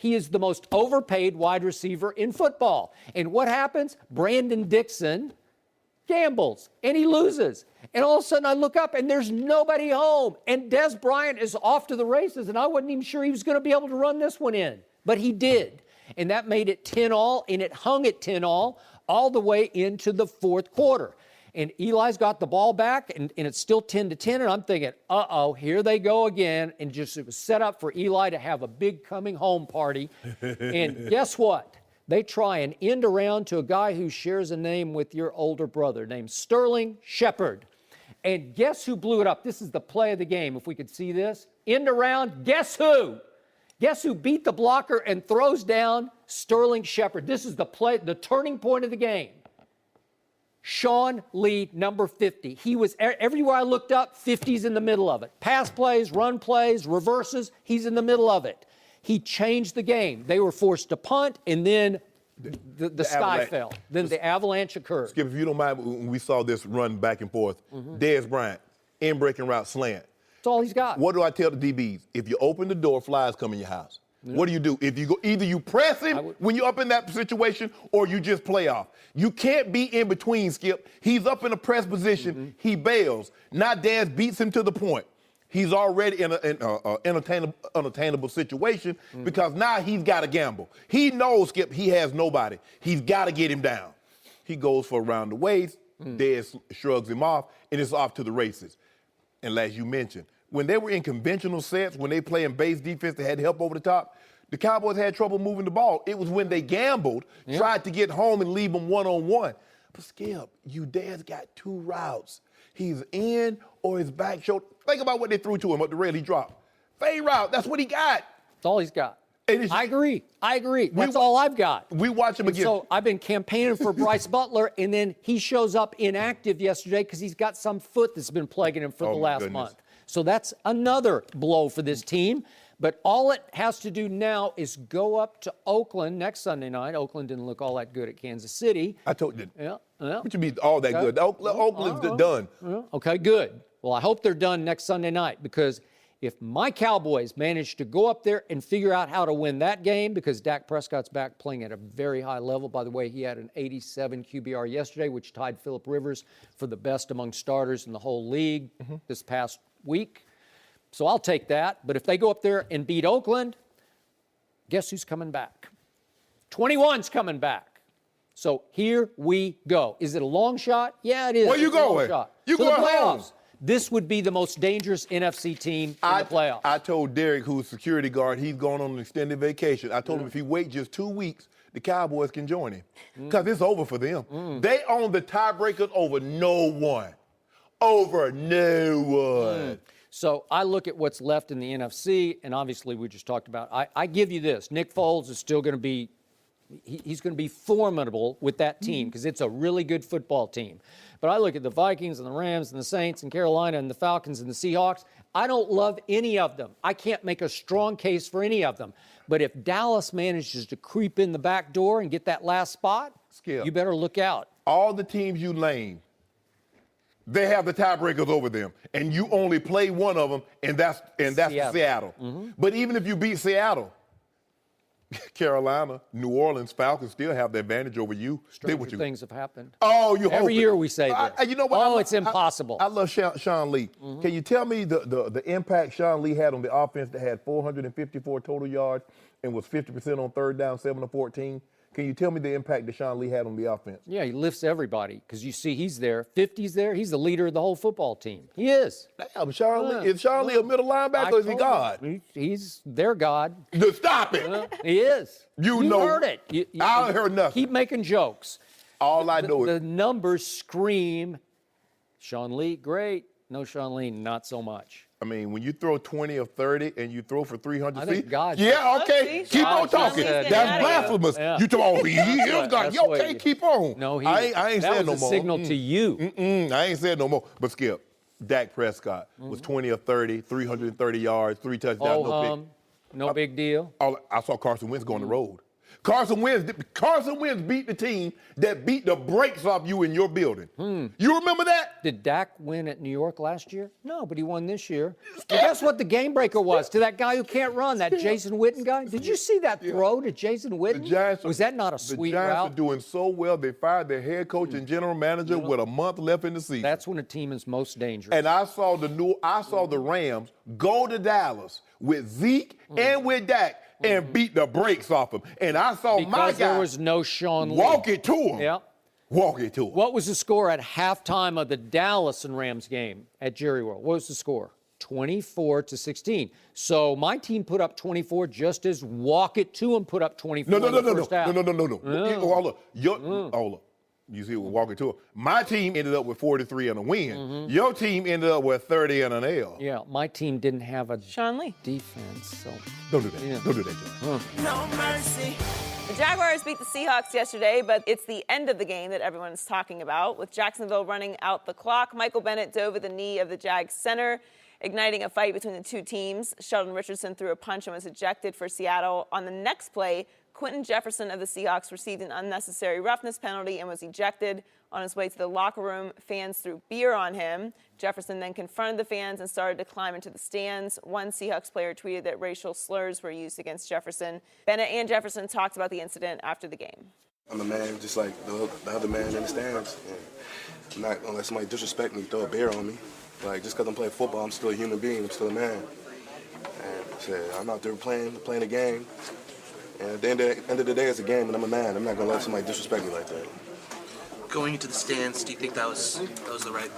is the most overpaid wide receiver in football. And what happens? Brandon Dixon gambles, and he loses. And all of a sudden I look up, and there's nobody home. And Dez Bryant is off to the races, and I wasn't even sure he was going to be able to run this one in. But he did. And that made it 10-all, and it hung at 10-all all the way into the fourth quarter. And Eli's got the ball back, and it's still 10-10, and I'm thinking, uh-oh, here they go again. And just it was set up for Eli to have a big coming home party. And guess what? They try and end around to a guy who shares a name with your older brother named Sterling Shepard. And guess who blew it up? This is the play of the game, if we could see this. End around, guess who? Guess who beat the blocker and throws down? Sterling Shepard. This is the play, the turning point of the game. Sean Lee, number 50. He was, everywhere I looked up, 50's in the middle of it. Pass plays, run plays, reverses, he's in the middle of it. He changed the game. They were forced to punt, and then the sky fell. Then the avalanche occurred. Skip, if you don't mind, when we saw this run back and forth, Dez Bryant, in-breaking route slant. That's all he's got. What do I tell the DBs? If you open the door, flies come in your house. What do? If you go, either you press him when you're up in that situation, or you just play off. You can't be in between, Skip. He's up in a press position. He bails. Now Dez beats him to the point. He's already in an unattainable situation because now he's got to gamble. He knows, Skip, he has nobody. He's got to get him down. He goes for around the waist. Dez shrugs him off, and it's off to the races. And as you mentioned, when they were in conventional sets, when they play in base defense, they had help over the top, the Cowboys had trouble moving the ball. It was when they gambled, tried to get home and leave them one-on-one. But Skip, you dad's got 2 routes. He's in or his back shoulder. Think about what they threw to him up the rail he dropped. Fade route, that's what he got. That's all he's got. I agree. That's We- all I've got. We watch him And again. so I've been campaigning for Bryce Butler, and then he shows up inactive yesterday because he's got some foot that's been plaguing him for the my last goodness. month. So that's another blow for this team. But all it has to do now is go up to Oakland next Sunday night. Oakland didn't look all that good at Kansas City. I told you. Yeah. What you mean all that good? Oakland's done. Yeah. Okay, good. Well, I hope they're done next Sunday night because if my Cowboys manage to go up there and figure out how to win that game, because Dak Prescott's back playing at a very high level. By the way, he had an 87 QBR yesterday, which tied Phillip Rivers for the best among starters in the whole league this past week. So I'll take that. But if they go up there and beat Oakland, guess who's coming back? 21's coming back. So here we go. Is it a long shot? Yeah, it is. Where you It's a long going? shot. You To the going home. playoffs. This would be the most dangerous NFC team in the playoffs. I told Derek, who's security guard, he's going on an extended vacation. I told him if he waits just 2 weeks, the Cowboys can join him. Because it's over for them. They own the tiebreakers over no one. Over no one. So I look at what's left in the NFC, and obviously we just talked about, I give you this. Nick Foles is still going to be, he's going to be formidable with that team because it's a really good football team. But I look at the Vikings and the Rams and the Saints and Carolina and the Falcons and the Seahawks. I don't love any of them. I can't make a strong case for any of them. But if Dallas manages to creep in the back door and get that last spot, Skip. you better look out. All the teams you named, they have the tiebreakers over them, and you only play one of them, and that's Seattle. But even if you beat Seattle, Carolina, New Orleans, Falcons still have the advantage over you. Stranger things have happened. Oh, you Every hope year it. we say this. You know what? Oh, it's impossible. I love Sean Lee. Can you tell me the impact Sean Lee had on the offense that had 454 total yards and was 50% on third down, 7 of 14? Can you tell me the impact that Sean Lee had on the offense? Yeah, he lifts everybody because you see he's there. 50's there. He's the leader of the whole football team. He is. Damn, Sean Lee, is Sean Lee a middle linebacker or is he God? He's their God. Stop it. He is. You know- heard it. I heard nothing. Keep making jokes. All I know The is numbers scream, Sean Lee, great. No, Sean Lee, not so much. I mean, when you throw 20 or 30 and you throw for 300 I think feet, God- yeah, okay, See, keep God on talking. just getting That's out of here. blasphemous. Yeah. You talk, oh, he is God. That's Yeah, what okay, you- keep on. No, he. I ain't that saying no was a more. signal to you. I ain't saying no more. But Skip, Dak Prescott was 20 or 30, 330 yards, 3 touchdowns, no pick. No big deal. I saw Carson Wentz go on the road. Carson Wentz beat the team that beat the brakes off you in your building. You remember that? Did Dak win at New York last year? No, but he won this year. And guess what the game breaker was to that guy who can't run, that Jason Witten guy? Did you see that throw to Jason Witten? Was that not a sweet The Giants route? are doing so well, they fired their head coach and general manager with a month left in the season. That's when a team is most dangerous. And I saw the Rams go to Dallas with Zeke and with Dak and beat the brakes off him. And I saw my because guy there was no Sean Lee. walk it to him. Yeah. Walk it to him. What was the score at halftime of the Dallas and Rams game at Jerry World? What was the score? 24-16. So my team put up 24 just as Walk It To Him put up 24 in the first half. No. Hold up. Hold up. You see, we're walking to it. My team ended up with 43 and a win. Your team ended up with 30 and an L. Yeah, my team didn't have a Sean Lee. defense, so. Don't do that. Yeah. Don't do that, John. No mercy. The Jaguars beat the Seahawks yesterday, but it's the end of the game that everyone's talking about. With Jacksonville running out the clock, Michael Bennett dove at the knee of the Jags center, igniting a fight between the two teams. Sheldon Richardson threw a punch and was ejected for Seattle. On the next play, Quentin Jefferson of the Seahawks received an unnecessary roughness penalty and was ejected. On his way to the locker room, fans threw beer on him. Jefferson then confronted the fans and started to climb into the stands. One Seahawks player tweeted that racial slurs were used against Jefferson. Bennett and Jefferson talked about the incident after the game. I'm a man just like the other man in the stands. I'm not gonna let somebody disrespect me, throw a beer on me. Like, just because I'm playing football, I'm still a human being, I'm still a man. And I'm out there playing a game. And at the end of the day, it's a game, and I'm a man. I'm not gonna let somebody disrespect me like that. Going into the stands, do you think that was the right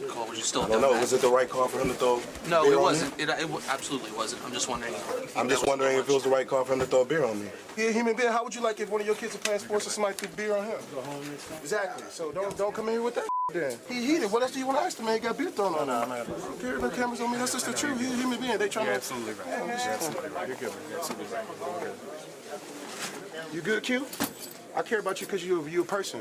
call? Was you still? I don't know. Was it the right call for him to throw? No, beer it on wasn't. me? It absolutely wasn't. I'm just wondering. I'm just wondering if it was the right call for him to throw a beer on me. He a human being. How would you like if one of your kids are playing sports and somebody threw beer on him? Exactly. So don't come in here with that then. He heated. What else do you want to ask the man? He got beer thrown on him. No, no cameras on me. That's just the truth. He's a human being. They trying to. Absolutely right. Yeah, You're absolutely right. You're good. You're absolutely right. You good, Q? I care about you because you're a person.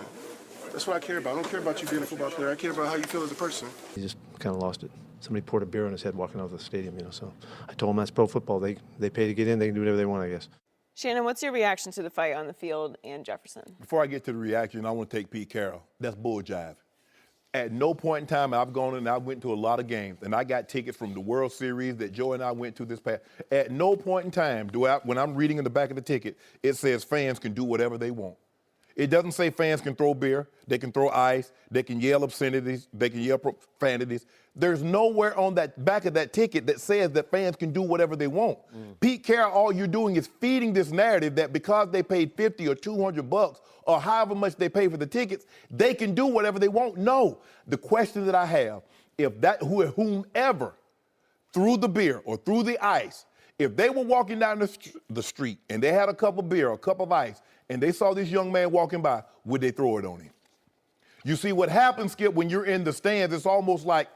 That's what I care about. I don't care about you being a football player. I care about how you feel as a person. He just kind of lost it. Somebody poured a beer on his head walking out of the stadium, so I told him that's pro football. They pay to get in. They can do whatever they want, I guess. Shannon, what's your reaction to the fight on the field and Jefferson? Before I get to the reaction, I want to take Pete Carroll. That's bull jive. At no point in time, I've gone and I went to a lot of games, and I got tickets from the World Series that Joe and I went to this past. At no point in time when I'm reading in the back of the ticket, it says fans can do whatever they want. It doesn't say fans can throw beer, they can throw ice, they can yell obscenities, they can yell profanities. There's nowhere on that back of that ticket that says that fans can do whatever they want. Pete Carroll, all you're doing is feeding this narrative that because they paid $50 or $200 or however much they pay for the tickets, they can do whatever they want. No. The question that I have, if that whomever threw the beer or threw the ice, if they were walking down the street and they had a cup of beer or a cup of ice and they saw this young man walking by, would they throw it on him? You see, what happens, Skip, when you're in the stands, it's almost like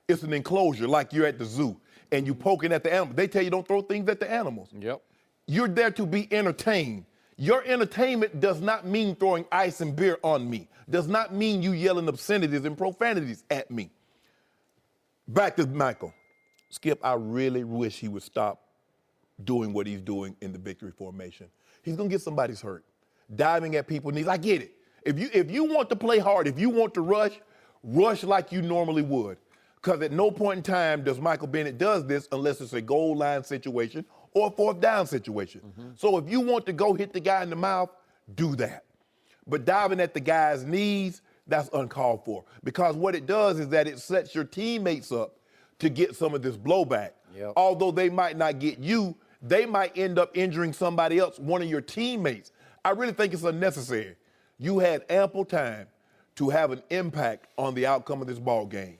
it's an enclosure, like you're at the zoo and you're poking at the animals. They tell you don't throw things at the animals. Yep. You're there to be entertained. Your entertainment does not mean throwing ice and beer on me. Does not mean you yelling obscenities and profanities at me. Back to Michael. Skip, I really wish he would stop doing what he's doing in the victory formation. He's going to get somebody's hurt. Diving at people's knees. I get it. If you want to play hard, if you want to rush like you normally would. Because at no point in time does Michael Bennett does this unless it's a goal line situation or a fourth down situation. So if you want to go hit the guy in the mouth, do that. But diving at the guy's knees, that's uncalled for. Because what it does is that it sets your teammates up to get some of this blowback. Yep. Although they might not get you, they might end up injuring somebody else, one of your teammates. I really think it's unnecessary. You had ample time to have an impact on the outcome of this ball game.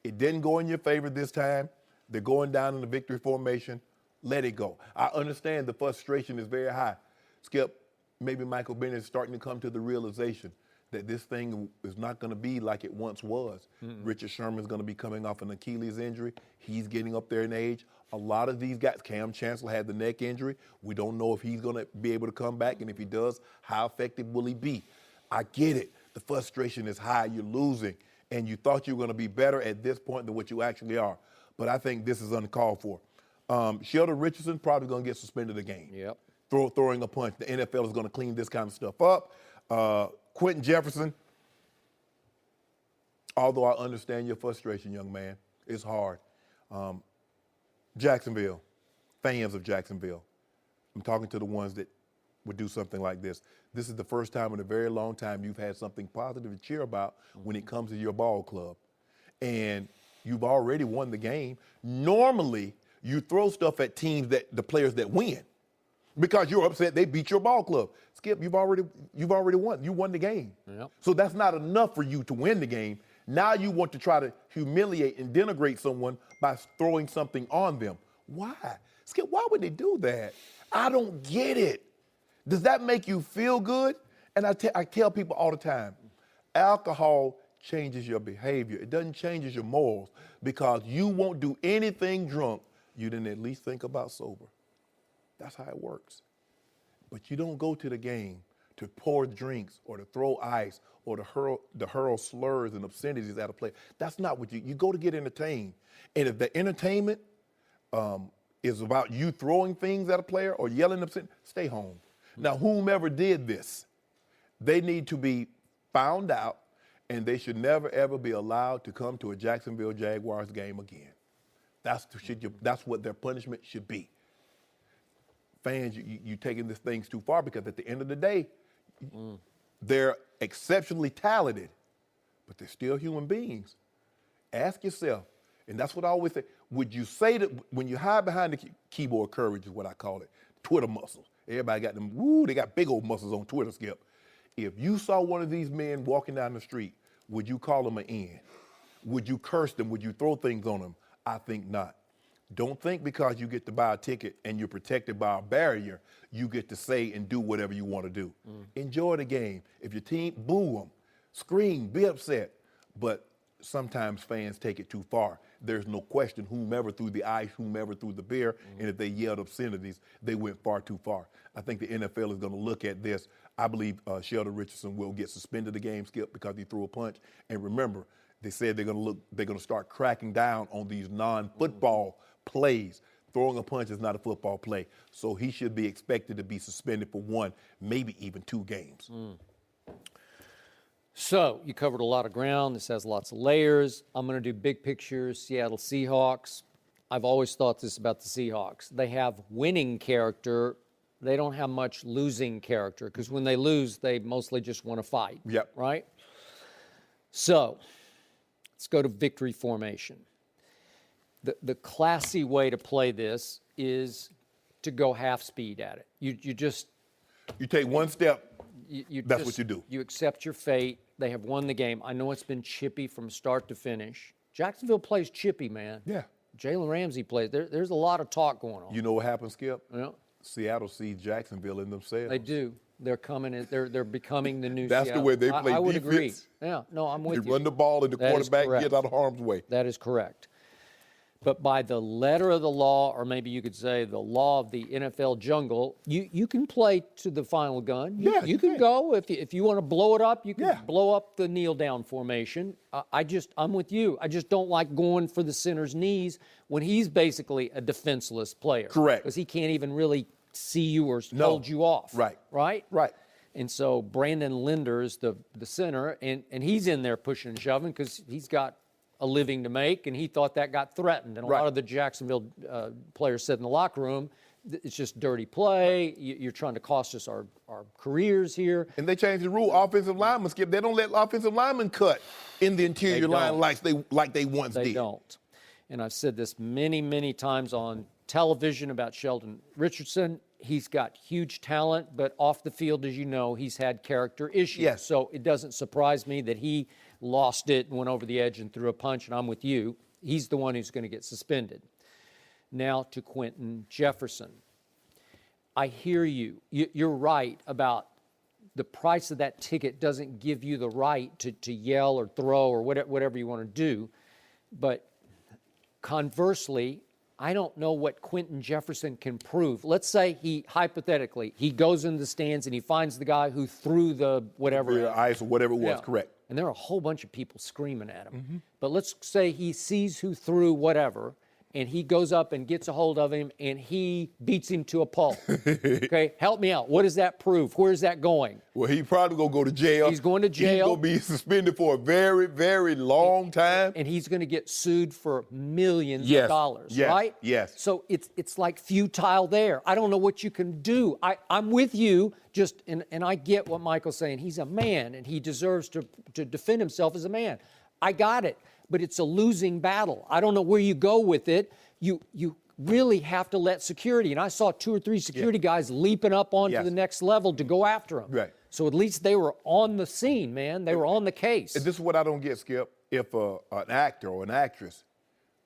It didn't go in your favor this time. They're going down in the victory formation. Let it go. I understand the frustration is very high. Skip, maybe Michael Bennett is starting to come to the realization that this thing is not going to be like it once was. Richard Sherman's going to be coming off an Achilles injury. He's getting up there in age. A lot of these guys, Cam Chancellor had the neck injury. We don't know if he's going to be able to come back, and if he does, how effective will he be? I get it. The frustration is high. You're losing, and you thought you were going to be better at this point than what you actually are. But I think this is uncalled for. Sheldon Richardson probably going to get suspended a game. Yep. Throwing a punch. The NFL is going to clean this kind of stuff up. Quentin Jefferson, although I understand your frustration, young man, it's hard. Jacksonville, fans of Jacksonville, I'm talking to the ones that would do something like this. This is the first time in a very long time you've had something positive to cheer about when it comes to your ball club. And you've already won the game. Normally, you throw stuff at teams the players that win because you're upset they beat your ball club. Skip, you've already won. You won the game. Yep. So that's not enough for you to win the game. Now you want to try to humiliate and denigrate someone by throwing something on them. Why? Skip, why would they do that? I don't get it. Does that make you feel good? And I tell people all the time, alcohol changes your behavior. It doesn't change your morals because you won't do anything drunk you didn't at least think about sober. That's how it works. But you don't go to the game to pour drinks or to throw ice or to hurl slurs and obscenities at a player. That's not what you go to get entertained. And if the entertainment is about you throwing things at a player or yelling obscenities, stay home. Now, whomever did this, they need to be found out, and they should never, ever be allowed to come to a Jacksonville Jaguars game again. That's what their punishment should be. Fans, you taking these things too far because at the end of the day, they're exceptionally talented, but they're still human beings. Ask yourself, and that's what I always say, would you say that when you hide behind the keyboard courage is what I call it, Twitter muscles. Everybody got them, they got big old muscles on Twitter, Skip. If you saw one of these men walking down the street, would you call them an end? Would you curse them? Would you throw things on them? I think not. Don't think because you get to buy a ticket and you're protected by a barrier, you get to say and do whatever you want to do. Enjoy the game. If your team, boo them, scream, be upset. But sometimes fans take it too far. There's no question whomever threw the ice, whomever threw the beer, and if they yelled obscenities, they went far too far. I think the NFL is going to look at this. I believe Sheldon Richardson will get suspended the game, Skip, because he threw a punch. And remember, they said they're going to start cracking down on these non-football plays. Throwing a punch is not a football play. So he should be expected to be suspended for 1, maybe even 2 games. So you covered a lot of ground. This has lots of layers. I'm going to do big picture Seattle Seahawks. I've always thought this about the Seahawks. They have winning character. They don't have much losing character because when they lose, they mostly just want to fight. Yep. Right? So let's go to victory formation. The classy way to play this is to go half speed at it. You take one step. That's what you do. You accept your fate. They have won the game. I know it's been chippy from start to finish. Jacksonville plays chippy, man. Yeah. Jalen Ramsey plays. There's a lot of talk going on. You know what happens, Skip? Yeah. Seattle sees Jacksonville in themselves. They do. They're coming in. They're becoming the new That's Seattle. the way they play I would defense. agree. Yeah. No, I'm with you. They run the ball and the That is quarterback correct. gets out of harm's way. That is correct. But by the letter of the law, or maybe you could say the law of the NFL jungle, you can play to the final gun. You can go. If you want to blow it up, you can blow up the kneel down formation. I'm with you. I just don't like going for the center's knees when he's basically a defenseless player. Correct. Because he can't even really see you or hold you off. Right. Right? Right. And so Brandon Linder is the center, and he's in there pushing and shoving because he's got a living to make, and he thought that got threatened. And a lot of the Jacksonville players said in the locker room, it's just dirty play. You're trying to cost us our careers here. And they changed the rule. Offensive linemen, Skip, they don't let offensive linemen cut in the interior line like they once did. They don't. And I've said this many, many times on television about Sheldon Richardson. He's got huge talent, but off the field, as you know, he's had character issues. Yes. So it doesn't surprise me that he lost it and went over the edge and threw a punch, and I'm with you. He's the one who's going to get suspended. Now to Quentin Jefferson. I hear you. You're right about the price of that ticket doesn't give you the right to yell or throw or whatever you want to do. But conversely, I don't know what Quentin Jefferson can prove. Let's say hypothetically, he goes in the stands and he finds the guy who threw the whatever. Ice or whatever it was, correct. And there are a whole bunch of people screaming at him. But let's say he sees who threw whatever, and he goes up and gets a hold of him, and he beats him to a pulp. Okay, help me out. What does that prove? Where's that going? Well, he probably going to go to jail. He's going to jail. He's going to be suspended for a very, very long time. And he's going to get sued for millions of dollars, right? Yes. So it's like futile there. I don't know what you can do. I'm with you, and I get what Michael's saying. He's a man, and he deserves to defend himself as a man. I got it. But it's a losing battle. I don't know where you go with it. You really have to let security. And I saw 2 or 3 security guys leaping up onto the next level to go after him. Right. So at least they were on the scene, man. They were on the case. And this is what I don't get, Skip. If an actor or an actress,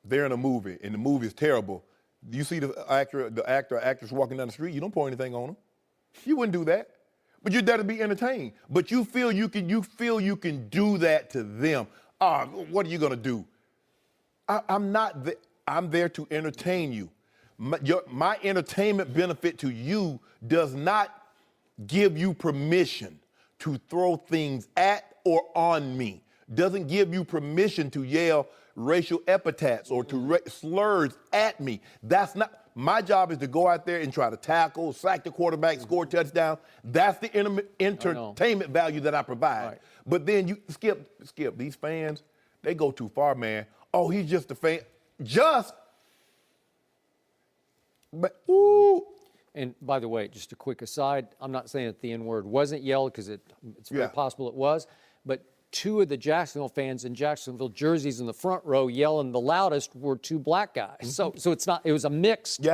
they're in a movie and the movie is terrible, you see the actor or actress walking down the street, you don't point anything on them. You wouldn't do that. But you're there to be entertained. But you feel you can do that to them. What are you going to do? I'm not there. I'm there to entertain you. My entertainment benefit to you does not give you permission to throw things at or on me. Doesn't give you permission to yell racial epithets or to slurs at me. That's not. My job is to go out there and try to tackle, sack the quarterback, score a touchdown. That's the entertainment value that I provide. Right. But then you skip these fans, they go too far, man. Oh, he's just a fan. But ooh. And by the way, just a quick aside, I'm not saying that the N-word wasn't yelled because it's very possible it was, but 2 of the Jacksonville fans in Jacksonville jerseys in the front row yelling the loudest were 2 black guys. So it's not. It was a mixed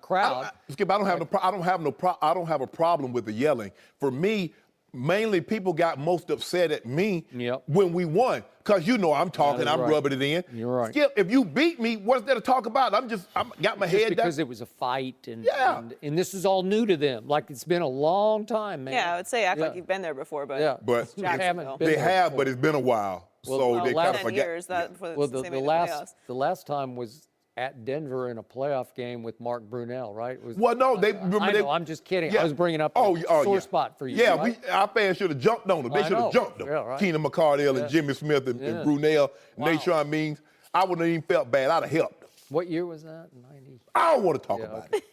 crowd. Skip, I don't have a problem with the yelling. For me, mainly people got most upset at me Yep. when we won. Because you know I'm talking, I'm right. rubbing it in. You're right. Skip, if you beat me, what's there to talk about? I got my head down. Because it was a fight, and, Yeah. and this is all new to them. Like, it's been a long time, man. Yeah, I would say act like Yeah. you've been there before, but Yeah. But Jacksonville. been they there have, before. but it's been a while. Well, so well, they last- kind of 10 forget. years. That before Well, they the made last playoffs. the last time was at Denver in a playoff game with Mark Brunell, right? It was, Well, no, they remember I they. know, I'm just kidding. Yeah. I was bringing up Oh, a oh, sore yeah. spot for you. Yeah, right? our fans should have jumped on them. They I should have know. jumped them. Yeah, right. Keenan McCardell Yeah. and Jimmy Smith and Yeah. Brunell, Wow. Nayshawn Means. I wouldn't have even felt bad. I'd have helped them. What year was that? 90, I don't want to talk Yeah, about it.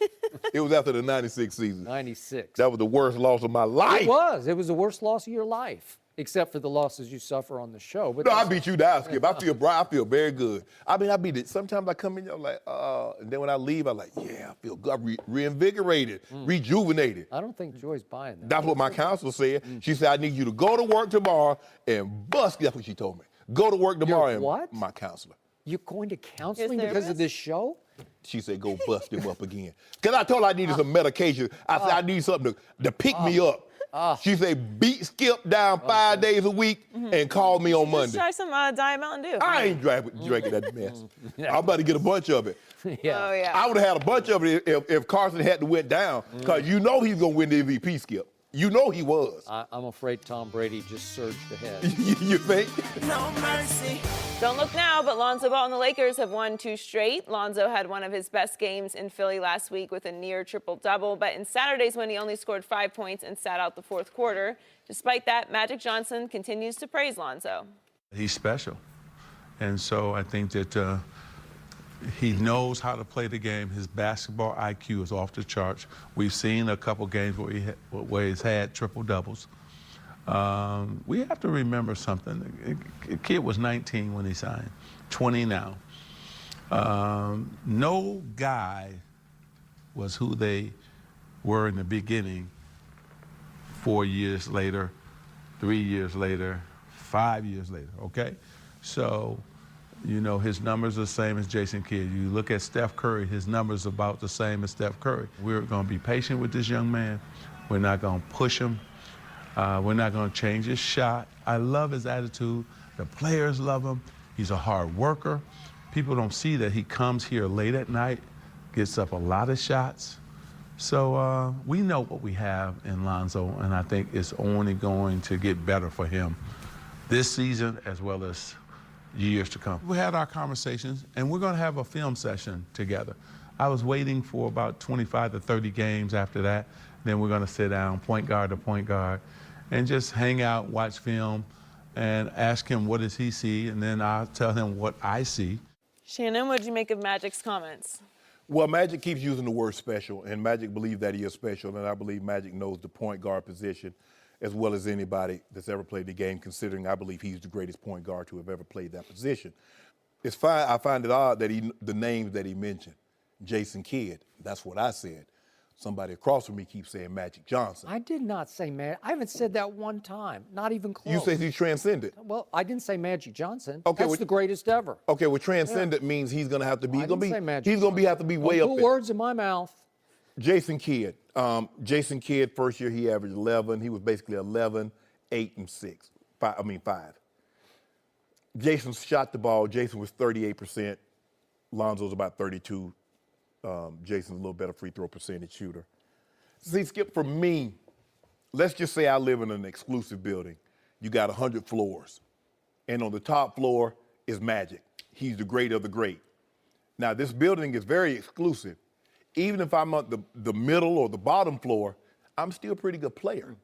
It was after the 96 season. 96. That was the worst loss of my life. It was. It was the worst loss of your life, except for the losses you suffer on the show. But No, I that's- beat you down, Skip. I feel very good. I mean, I beat it. Sometimes I come in, I'm like, and then when I leave, I'm like, yeah, I feel good, reinvigorated, rejuvenated. I don't think Joy's buying that. That's what my counselor said. She said, I need you to go to work tomorrow and bust. That's what she told me. Go to work tomorrow and what? my counselor. You're going to counseling Your because of therapist? this show? She said, go bust him up again. Because I told her I needed some medication. I said, I need something to pick me up. She said, beat Skip down 5 days a week and call me on Just Monday. try some Diet Mountain Dew. I ain't drinking that mess. I'm about to get a bunch of it. Yeah. Oh, yeah. I would have had a bunch of it if Carson hadn't went down, because you know he's going to win the MVP, Skip. You know he was. I'm afraid Tom Brady just surged ahead. You think? No mercy. Don't look now, but Lonzo Ball and the Lakers have won 2 straight. Lonzo had one of his best games in Philly last week with a near triple-double, but in Saturday's win, he only scored 5 points and sat out the fourth quarter. Despite that, Magic Johnson continues to praise Lonzo. He's special. And so I think that he knows how to play the game. His basketball IQ is off the charts. We've seen a couple games where he's had triple-doubles. We have to remember something. The kid was 19 when he signed, 20 now. No guy was who they were in the beginning 4 years later, 3 years later, 5 years later, okay? So, you know, his numbers are the same as Jason Kidd. You look at Steph Curry, his numbers are about the same as Steph Curry. We're going to be patient with this young man. We're not going to push him. We're not going to change his shot. I love his attitude. The players love him. He's a hard worker. People don't see that he comes here late at night, gets up a lot of shots. So we know what we have in Lonzo, and I think it's only going to get better for him this season as well as years to come. We had our conversations, and we're going to have a film session together. I was waiting for about 25 to 30 games after that. Then we're going to sit down, point guard to point guard, and just hang out, watch film, and ask him what does he see, and then I'll tell him what I see. Shannon, what did you make of Magic's comments? Well, Magic keeps using the word special, and Magic believes that he is special, and I believe Magic knows the point guard position as well as anybody that's ever played the game, considering I believe he's the greatest point guard to have ever played that position. It's fine. I find it odd that the names that he mentioned, Jason Kidd, that's what I said. Somebody across from me keeps saying Magic Johnson. I did not say I haven't said that one time, not even close. You say he's transcendent. Well, I didn't say Magic Johnson. Okay, That's the greatest ever. Okay, well, transcendent means he's going to have to be. I didn't say Magic He's going to have to be way Don't up put there. words in my mouth. Jason Kidd. Jason Kidd, first year he averaged 11. He was basically 11, 8, and 6. 5. Jason shot the ball. Jason was 38%. Lonzo's about 32. Jason's a little better free throw percentage shooter. See, Skip, for me, let's just say I live in an exclusive building. You got 100 floors. And on the top floor is Magic. He's the great of the great. Now, this building is very exclusive. Even if I'm on the middle or the bottom floor, I'm still a pretty good player.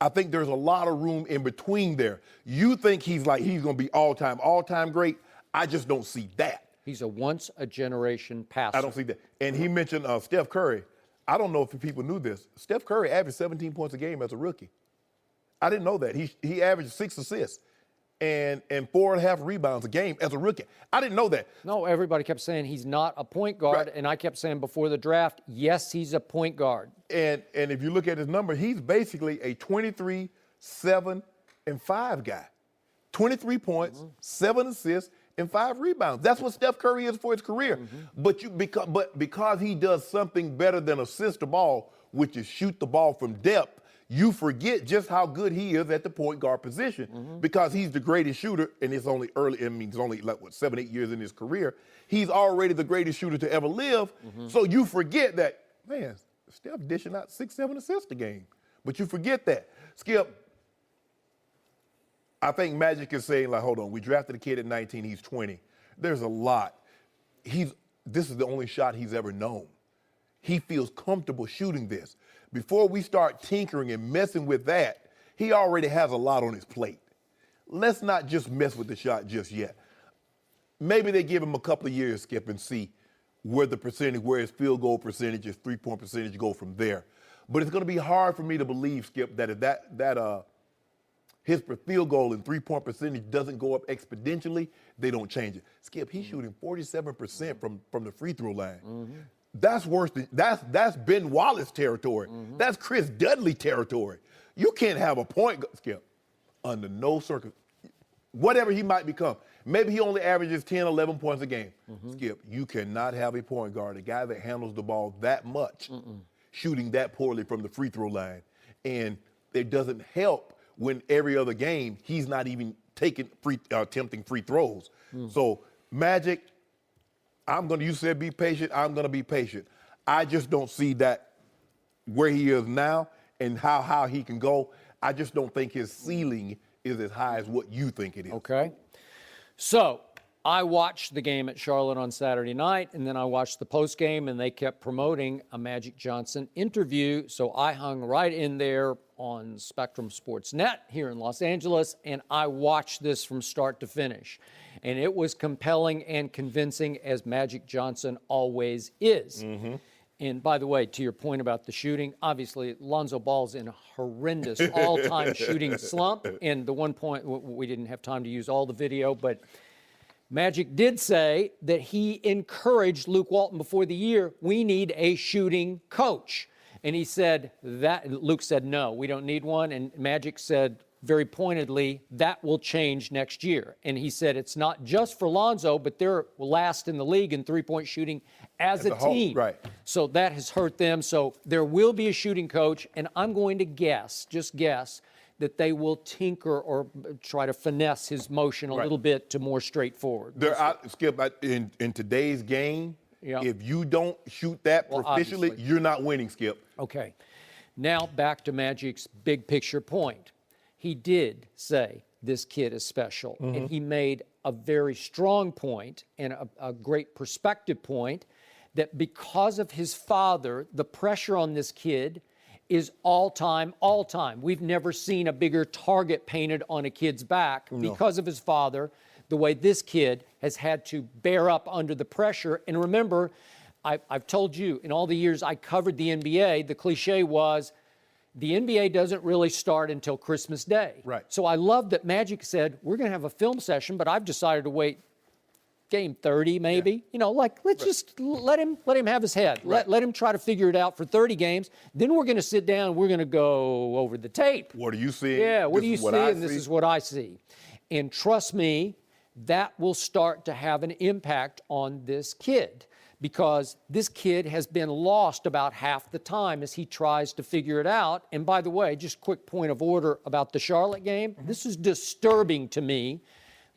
I think there's a lot of room in between there. You think he's going to be all-time great. I just don't see that. He's a once-a-generation passer. I don't see that. And he mentioned Steph Curry. I don't know if people knew this. Steph Curry averaged 17 points a game as a rookie. I didn't know that. He averaged 6 assists and 4.5 rebounds a game as a rookie. I didn't know that. No, everybody kept saying he's not a point guard, Right. and I kept saying before the draft, yes, he's a point guard. And if you look at his number, he's basically a 23, 7, and 5 guy. 23 points, 7 assists, and 5 rebounds. That's what Steph Curry is for his career. But because he does something better than assist the ball, which is shoot the ball from depth, you forget just how good he is at the point guard position because he's the greatest shooter, and it's only early. I mean, he's only like 7, 8 years in his career. He's already the greatest shooter to ever live. So you forget that, man, Steph dishing out 6, 7 assists a game. But you forget that. Skip, I think Magic is saying, like, hold on, we drafted a kid at 19, he's 20. There's a lot. This is the only shot he's ever known. He feels comfortable shooting this. Before we start tinkering and messing with that, he already has a lot on his plate. Let's not just mess with the shot just yet. Maybe they give him a couple of years, Skip, and see where his field goal percentage, his three-point percentage go from there. But it's going to be hard for me to believe, Skip, that if his field goal and three-point percentage doesn't go up exponentially, they don't change it. Skip, he's shooting 47% from the free throw line. That's worse than that's Ben Wallace territory. That's Chris Dudley territory. You can't have a point, Skip, under no circumstance. Whatever he might become. Maybe he only averages 10, 11 points a game. Skip, you cannot have a point guard, a guy that handles the ball that much, shooting that poorly from the free throw line. And it doesn't help when every other game he's not even attempting free throws. So Magic, you said be patient, I'm going to be patient. I just don't see that where he is now and how he can go. I just don't think his ceiling is as high as what you think it is. Okay. So I watched the game at Charlotte on Saturday night, and then I watched the post game, and they kept promoting a Magic Johnson interview. So I hung right in there on Spectrum Sports Net here in Los Angeles, and I watched this from start to finish. And it was compelling and convincing, as Magic Johnson always is. And by the way, to your point about the shooting, obviously Lonzo Ball's in a horrendous all-time shooting slump. And the one point, we didn't have time to use all the video, but Magic did say that he encouraged Luke Walton before the year, we need a shooting coach. And he said that, Luke said, no, we don't need one. And Magic said very pointedly, that will change next year. And he said it's not just for Lonzo, but they're last in the league in three-point shooting as a team. Right. So that has hurt them. So there will be a shooting coach, and I'm going to guess, that they will tinker or try to finesse his motion a little bit to more straightforward. Skip, in today's game, if you don't shoot that proficiently, you're not winning, Skip. Okay. Now back to Magic's big picture point. He did say this kid is special, and he made a very strong point and a great perspective point that because of his father, the pressure on this kid is all time. We've never seen a bigger target painted on a kid's back because of his father, the way this kid has had to bear up under the pressure. And remember, I've told you, in all the years I covered the NBA, the cliche was, the NBA doesn't really start until Christmas Day. Right. So I love that Magic said, we're going to have a film session, but I've decided to wait game 30 maybe. Let's just let him have his head. Let him try to figure it out for 30 games. Then we're going to sit down and we're going to go over the tape. What are you seeing? Yeah, what do you see? And this is what I see. And trust me, that will start to have an impact on this kid, because this kid has been lost about half the time as he tries to figure it out. And by the way, just quick point of order about the Charlotte game. This is disturbing to me.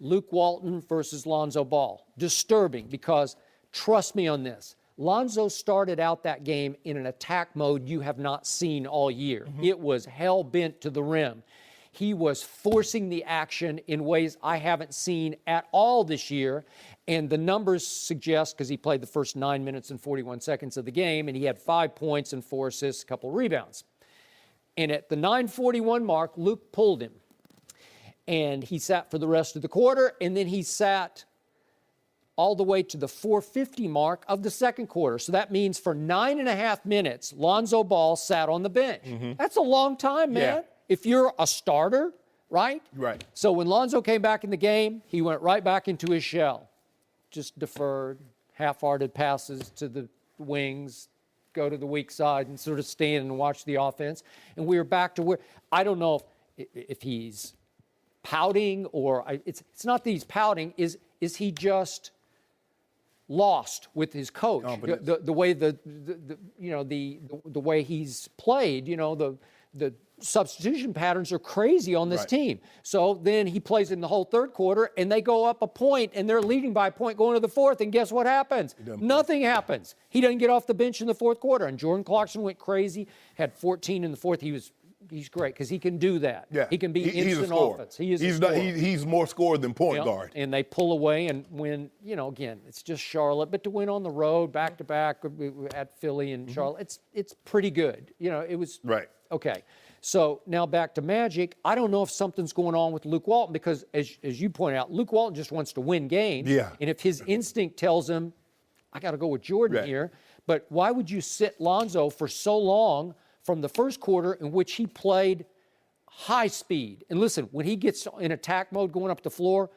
Luke Walton versus Lonzo Ball. Disturbing, because trust me on this. Lonzo started out that game in an attack mode you have not seen all year. It was hell-bent to the rim. He was forcing the action in ways I haven't seen at all this year. And the numbers suggest, because he played the first 9 minutes and 41 seconds of the game, and he had 5 points and 4 assists, a couple of rebounds. And at the 9:41 mark, Luke pulled him. And he sat for the rest of the quarter, and then he sat all the way to the 4:50 mark of the second quarter. So that means for 9.5 minutes, Lonzo Ball sat on the bench. That's a long time, man. Yeah. If you're a starter, right? Right. So when Lonzo came back in the game, he went right back into his shell. Just deferred, half-hearted passes to the wings, go to the weak side and sort of stand and watch the offense. And we were back to where, I don't know if he's pouting or, it's not that he's pouting, is he just lost with his coach? The way the way he's played, substitution patterns are crazy on this team. So then he plays in the whole third quarter, and they go up a point, and they're leading by a point going to the fourth, and guess what happens? Nothing happens. He doesn't get off the bench in the fourth quarter, and Jordan Clarkson went crazy, had 14 in the fourth. He's great because he can do that. Yeah. He can be instant offense. He's more scored than point guard. And they pull away and win, again, it's just Charlotte. But to win on the road, back-to-back at Philly and Charlotte, it's pretty good. It was okay. So now back to Magic. I don't know if something's going on with Luke Walton because, as you point out, Luke Walton just wants to win games. Yeah. And if his instinct tells him, I got to go with Jordan here, but why would you sit Lonzo for so long from the first quarter in which he played high speed? And listen, when he gets in attack mode going up the floor,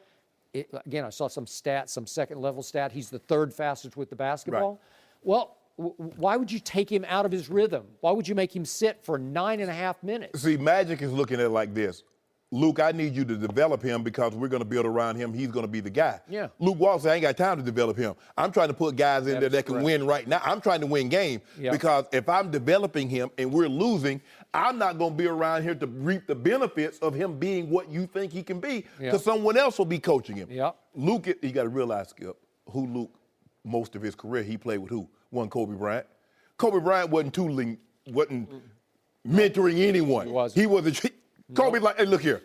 again, I saw some second-level stat. He's the third fastest with the basketball. Well, why would you take him out of his rhythm? Why would you make him sit for 9.5 minutes? See, Magic is looking at it like this. Luke, I need you to develop him because we're going to build around him. He's going to be the guy. Yeah. Luke Walton said, I ain't got time to develop him. I'm trying to put guys in there that can win right now. I'm trying to win game because if I'm developing him and we're losing, I'm not going to be around here to reap the benefits of him being what you think he can be because someone else will be coaching him. Luke, you got to realize, Skip, who Luke, most of his career, he played with who? One Kobe Bryant. Kobe Bryant wasn't mentoring anyone. He wasn't. Kobe like, hey, look here.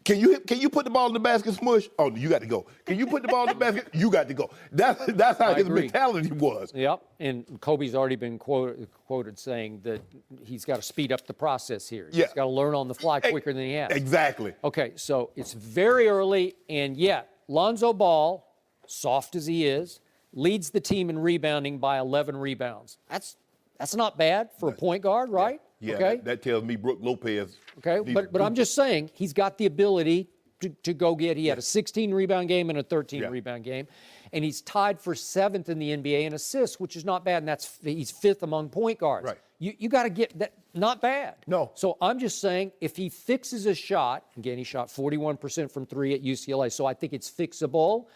Can you put the ball in the basket, smush? Oh, you got to go. Can you put the ball in the basket? You got to go. That's how his mentality was. Yep. And Kobe's already been quoted saying that he's got to speed up the process here. He's got to learn on the fly quicker than he has. Exactly. Okay, so it's very early, and yet Lonzo Ball, soft as he is, leads the team in rebounding by 11 rebounds. That's not bad for a point guard, right? Yeah, okay. that tells me Brook Lopez. Okay, but I'm just saying he's got the ability to go get. He had a 16 rebound game and a 13 rebound game, and he's tied for 7th in the NBA in assists, which is not bad. And he's 5th among point guards. Right. You got to get that. Not bad. No. So I'm just saying if he fixes his shot, again he shot 41% from 3 at UCLA, so I think it's fixable.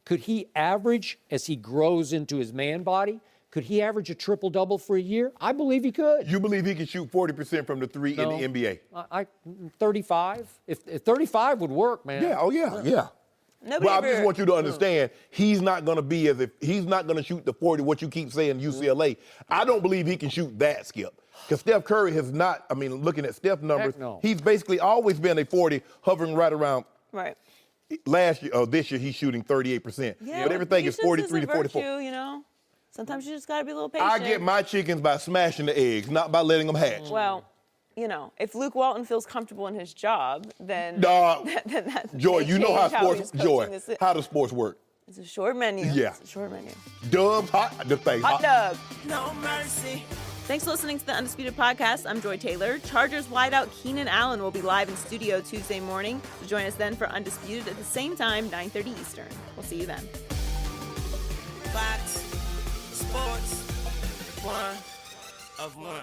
Could he average as he grows into his man body? Could he average a triple-double for a year? I believe he could. You believe he can shoot 40% from the 3 in the NBA? 35. If 35 would work, man. Yeah. Oh yeah. Well, I just want you to understand, he's not going to be he's not going to shoot the 40. What you keep saying, UCLA. I don't believe he can shoot that, Skip. Because Steph Curry has not. I mean, looking at Steph's numbers, he's basically always been a 40, hovering right around. Right. This year he's shooting 38%. Yeah, but everything is 43 to 44. Virtue, Sometimes you just got to be a little patient. I get my chickens by smashing the eggs, not by letting them hatch. Well, if Luke Walton feels comfortable in his job, then that's Joy, you know how does sports work? It's a short menu. Yeah. It's a short menu. Dubs, hot dub. No mercy. Thanks for listening to the Undisputed Podcast. I'm Joy Taylor. Chargers wideout Keenan Allen will be live in studio Tuesday morning. So join us then for Undisputed at the same time, 9:30 Eastern. We'll see you then. Fox Sports 1 of 1.